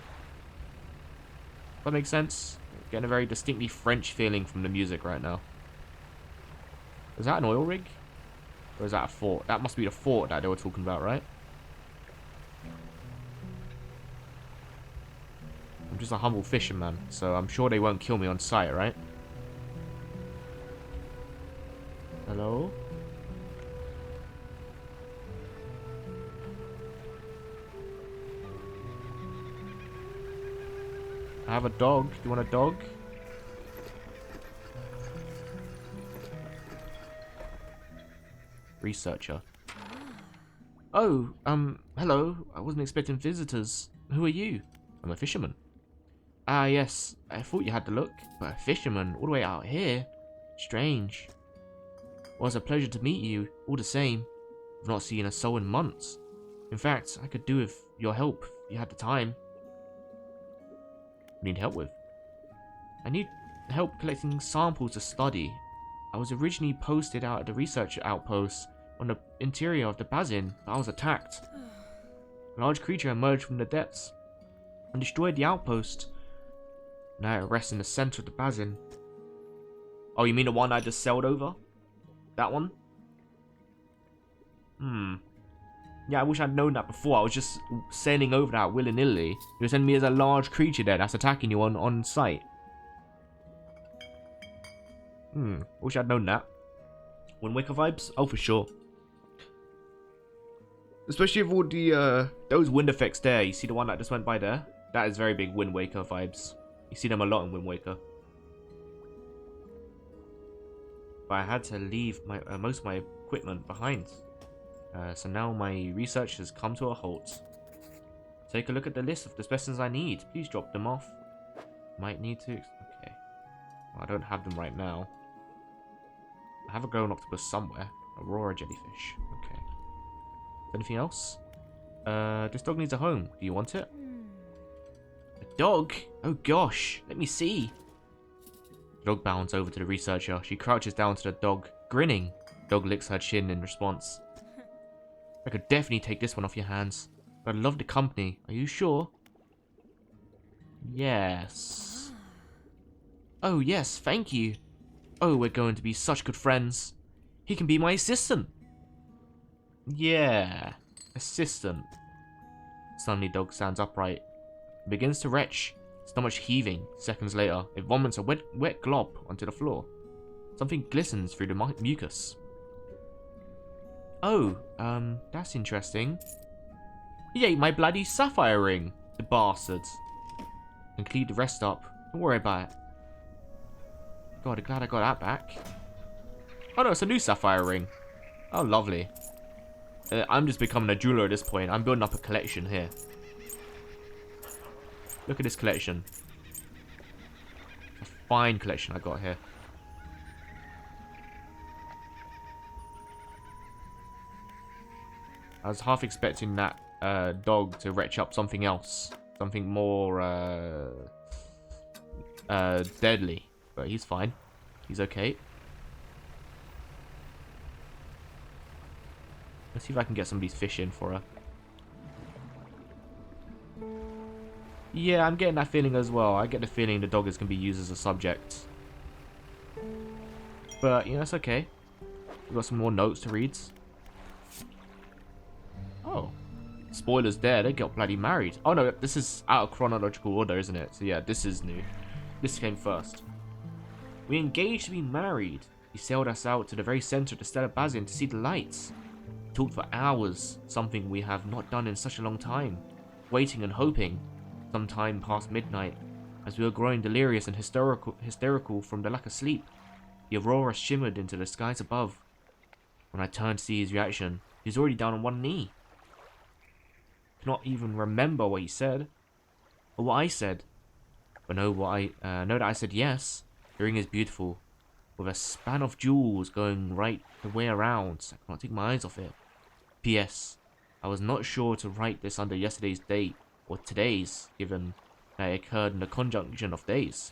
That makes sense? Getting a very distinctly French feeling from the music right now. Is that an oil rig? Or is that a fort? That must be the fort that they were talking about, right? I'm just a humble fisherman, so I'm sure they won't kill me on sight, right? Hello? I have a dog. Do you want a dog? Researcher. Oh, hello. I wasn't expecting visitors. Who are you? I'm a fisherman. Ah, yes. I thought you had the look, but a fisherman all the way out here? Strange. Well, it's a pleasure to meet you, all the same. I've not seen a soul in months. In fact, I could do with your help if you had the time. What do you need help with? I need help collecting samples to study. I was originally posted out at the research outpost on the interior of the basin, but I was attacked. A large creature emerged from the depths and destroyed the outpost. Now it rests in the center of the basin. Oh, you mean the one I just sailed over? That one? Yeah, I wish I'd known that before. I was just sailing over that willy-nilly. You're sending me as a large creature there that's attacking you on sight. Wish I'd known that. Wind Waker vibes? Oh, for sure. Especially with all the, those wind effects there. You see the one that just went by there? That is very big Wind Waker vibes. You see them a lot in Wind Waker. But I had to leave my most of my equipment behind. So now my research has come to a halt. Take a look at the list of the specimens I need. Please drop them off. Might need to... Okay. Well, I don't have them right now. I have a glowing octopus somewhere. Aurora jellyfish. Okay. Anything else? This dog needs a home. Do you want it? A dog? Oh gosh. Let me see. The dog bounds over to the researcher. She crouches down to the dog, grinning. The dog licks her chin in response. I could definitely take this one off your hands. But I love the company. Are you sure? Yes. Oh, yes, thank you. Oh, we're going to be such good friends. He can be my assistant. Yeah. Assistant. Suddenly, dog stands upright. It begins to retch. Stomach heaving. Seconds later, it vomits a wet glob onto the floor. Something glistens through the mucus. Oh, that's interesting. He ate my bloody sapphire ring, the bastard. And clean the rest up. Don't worry about it. God, I'm glad I got that back. Oh no, it's a new sapphire ring. Oh, lovely. I'm just becoming a jeweler at this point. I'm building up a collection here. Look at this collection. A fine collection I got here. I was half expecting that dog to retch up something else. Something more deadly. But he's fine. He's okay. Let's see if I can get some of these fish in for her. Yeah, I'm getting that feeling as well. I get the feeling the dog is going to be used as a subject. But, you know, it's okay. We've got some more notes to read. Oh. Spoilers there, they got bloody married. Oh no, this is out of chronological order, isn't it? So yeah, this is new. This came first. We engaged to be married. He sailed us out to the very center of the Stellar Basin to see the lights. We talked for hours, something we have not done in such a long time. Waiting and hoping, sometime past midnight, as we were growing delirious and hysterical from the lack of sleep. The aurora shimmered into the skies above. When I turned to see his reaction, he was already down on one knee. I cannot even remember what he said, or what I said, but know that I said yes. The ring is beautiful, with a span of jewels going right the way around. I cannot take my eyes off it. P.S. I was not sure to write this under yesterday's date or today's, given that it occurred in the conjunction of days.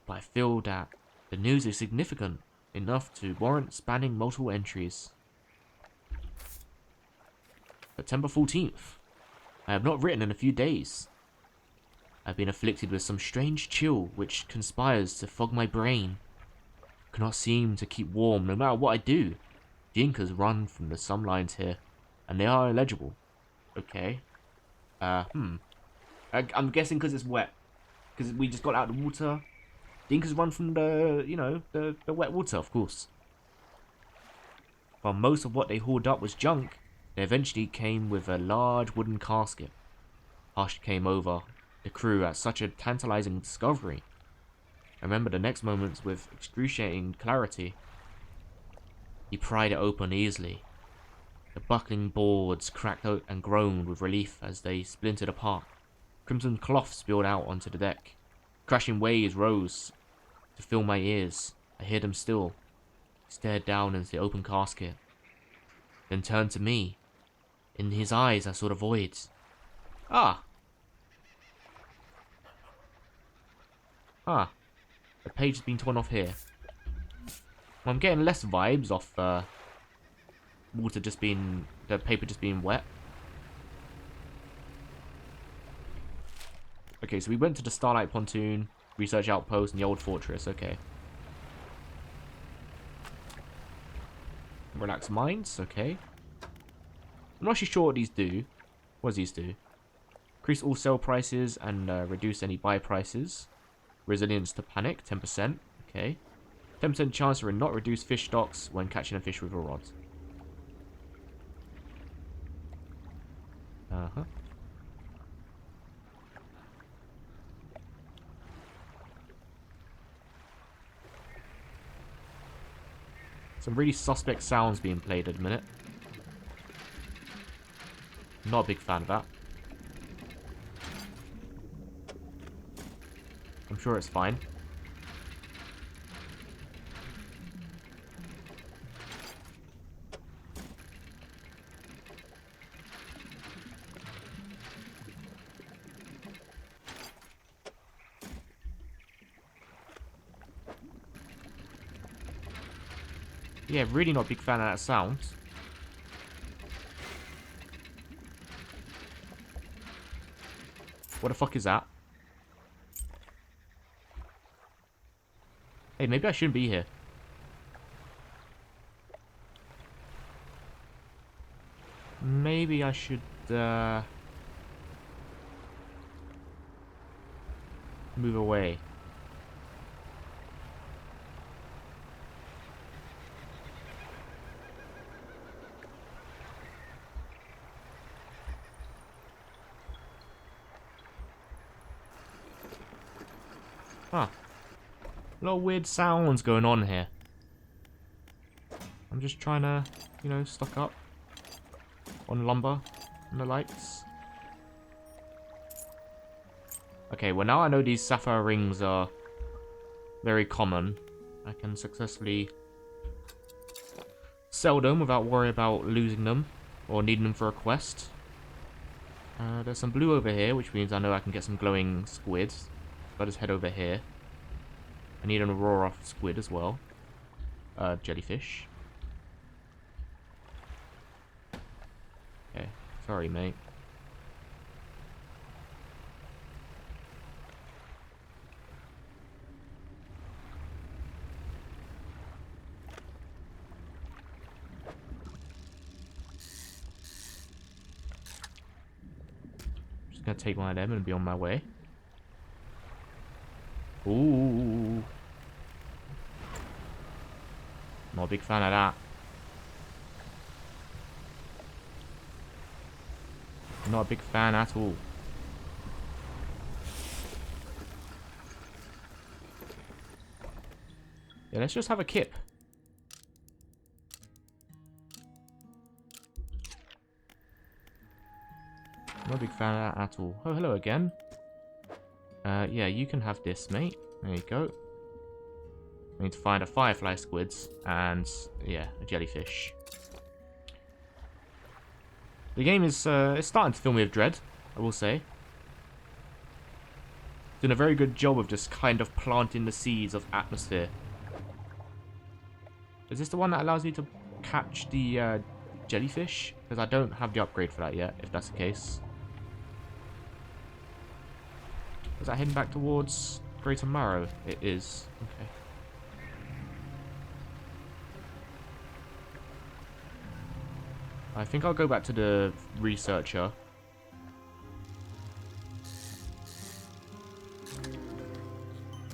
But I feel that the news is significant enough to warrant spanning multiple entries. September 14th. I have not written in a few days. I've been afflicted with some strange chill which conspires to fog my brain. I cannot seem to keep warm no matter what I do. The ink has run from the some lines here, and they are illegible. Okay. I'm guessing because it's wet. Because we just got out of the water. The ink has run from the, you know, the wet water, of course. While most of what they hauled up was junk, they eventually came with a large wooden casket. Hush came over the crew at such a tantalizing discovery. I remember the next moments with excruciating clarity. He pried it open easily. The buckling boards cracked out and groaned with relief as they splintered apart. Crimson cloth spilled out onto the deck. Crashing waves rose to fill my ears. I heard them still. He stared down into the open casket, then turned to me. In his eyes I saw the void. Ah! The page has been torn off here. I'm getting less vibes off water just being, the paper just being wet. Okay, so we went to the Starlight Pontoon, Research Outpost, and the Old Fortress. Okay. Relax minds. Okay. I'm not actually sure what these do. What does these do? Increase all sell prices and reduce any buy prices. Resilience to panic, 10%. Okay. 10% chance to not reduce fish stocks when catching a fish with a rod. Uh-huh. Some really suspect sounds being played at the minute. Not a big fan of that. I'm sure it's fine. Yeah, really not a big fan of that sound. What the fuck is that? Hey, maybe I shouldn't be here. Maybe I should, move away. Huh. A lot of weird sounds going on here. I'm just trying to, you know, stock up on lumber and the lights. Okay, well now I know these sapphire rings are very common. I can successfully sell them without worry about losing them or needing them for a quest. There's some blue over here, which means I know I can get some glowing squids. I'll just head over here. I need an aurora squid as well. Jellyfish. Okay, sorry mate. Just gonna take one of them and be on my way. Ooh. Not a big fan of that. Not a big fan at all. Yeah, let's just have a kip. Not a big fan of that at all. Oh, hello again. Yeah, you can have this, mate. There you go. I need to find a firefly squids and, yeah, a jellyfish. The game is it's starting to fill me with dread, I will say. Doing a very good job of just kind of planting the seeds of atmosphere. Is this the one that allows me to catch the jellyfish? Because I don't have the upgrade for that yet, if that's the case. Is that heading back towards Greater Marrow? It is. Okay. I think I'll go back to the researcher.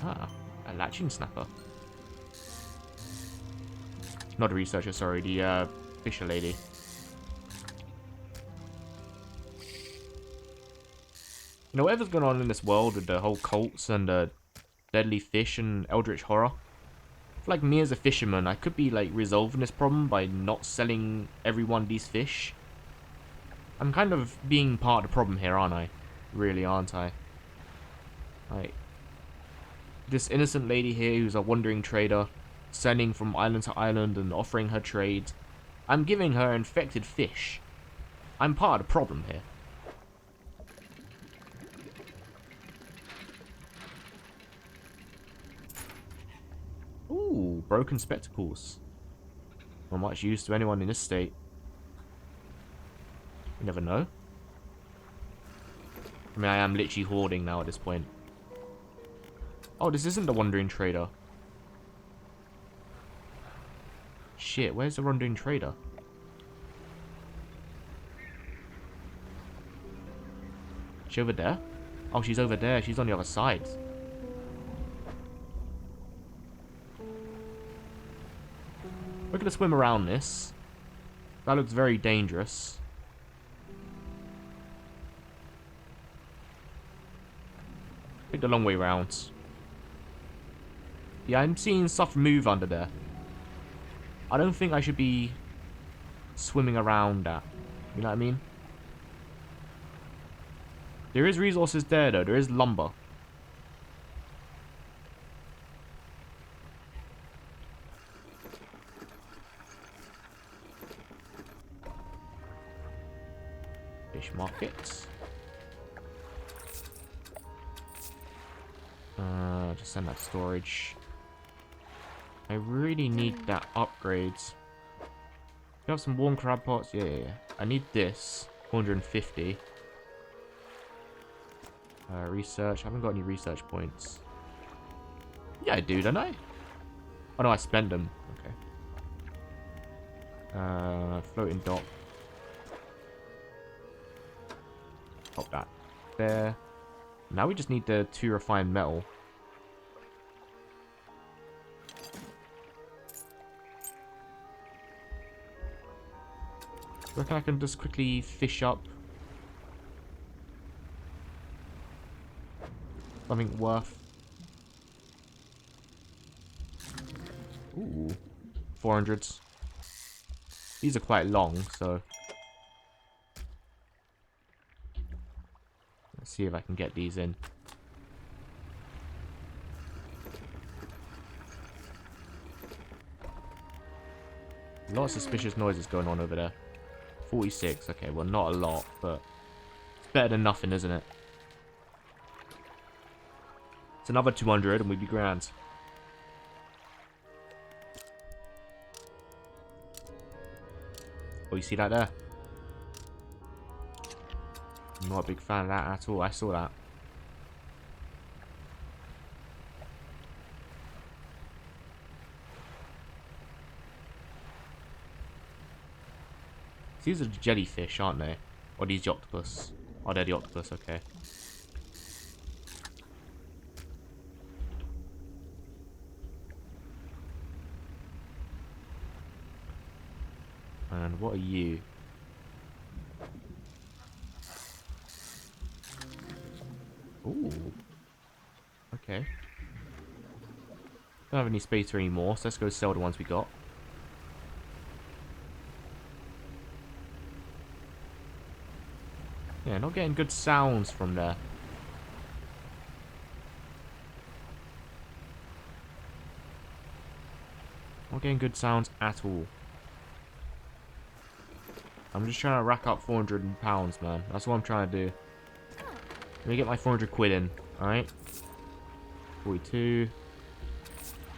Ah, a latching snapper. Not a researcher, sorry, the fisher lady. You know, whatever's going on in this world with the whole cults and deadly fish and eldritch horror, I feel like me as a fisherman, I could be like resolving this problem by not selling everyone these fish. I'm kind of being part of the problem here, aren't I? Really, aren't I? Like, this innocent lady here who's a wandering trader, sending from island to island and offering her trade. I'm giving her infected fish. I'm part of the problem here. Ooh, broken spectacles. Not much use to anyone in this state. You never know. I mean, I am literally hoarding now at this point. Oh, this isn't the wandering trader. Shit, where's the wandering trader? She over there? Oh, she's over there. She's on the other side. We're gonna swim around this. That looks very dangerous. Take the long way round. Yeah, I'm seeing stuff move under there. I don't think I should be swimming around that. You know what I mean? There is resources there, though. There is lumber. Fish market. Just send that to storage. I really need that upgrade. You have some warm crab pots? Yeah. I need this. 450. Research. I haven't got any research points. Yeah, I do, don't I? Oh, no, I spent them. Okay. Floating dock. Pop that there. Now we just need the 2 refined metal. I reckon I can just quickly fish up something worth. Ooh, 400s. These are quite long, so let's see if I can get these in. A lot of suspicious noises going on over there. 46, okay, well not a lot, but it's better than nothing, isn't it? It's another 200 and we'd be grand. Oh, you see that there? I'm not a big fan of that at all. I saw that. These are the jellyfish, aren't they? Or these octopus? Oh, they're the octopus, okay. And what are you? Ooh. Okay. Don't have any space for any more, so let's go sell the ones we got. Yeah, not getting good sounds from there. Not getting good sounds at all. I'm just trying to rack up £400, man. That's what I'm trying to do. Let me get my 400 quid in, alright? 42.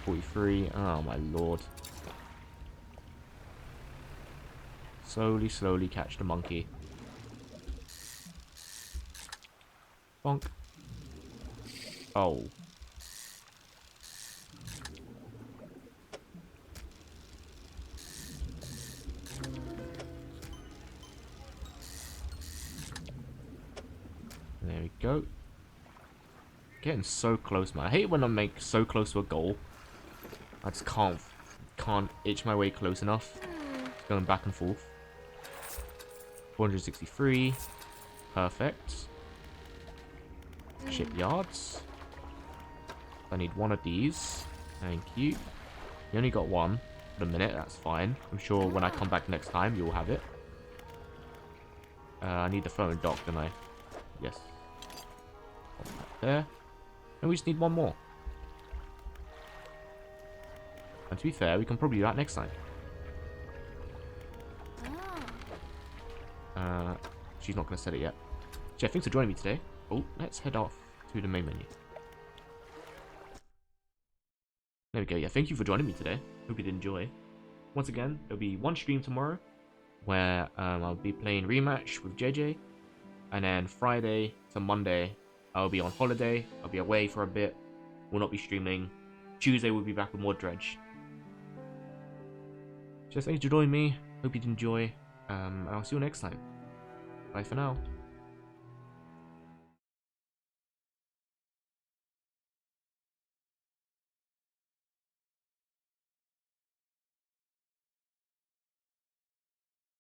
43. Oh, my lord. Slowly, slowly catch the monkey. Bonk. Oh. There we go. Getting so close, man. I hate when I make so close to a goal. I just can't itch my way close enough. Just going back and forth. 463. Perfect. Shipyards. I need one of these. Thank you. You only got one for the minute. That's fine. I'm sure when I come back next time, you'll have it. I need the phone dock, don't I? Yes. There. And we just need one more. And to be fair, we can probably do that next time. She's not going to set it yet. Jeff, thanks for joining me today. Oh, let's head off to the main menu. There we go. Yeah, thank you for joining me today. Hope you did enjoy. Once again, there'll be one stream tomorrow where I'll be playing Rematch with JJ. And then Friday to Monday, I'll be on holiday. I'll be away for a bit. Will not be streaming. Tuesday, we'll be back with more Dredge. Just thanks for joining me. Hope you did enjoy. And I'll see you next time. Bye for now.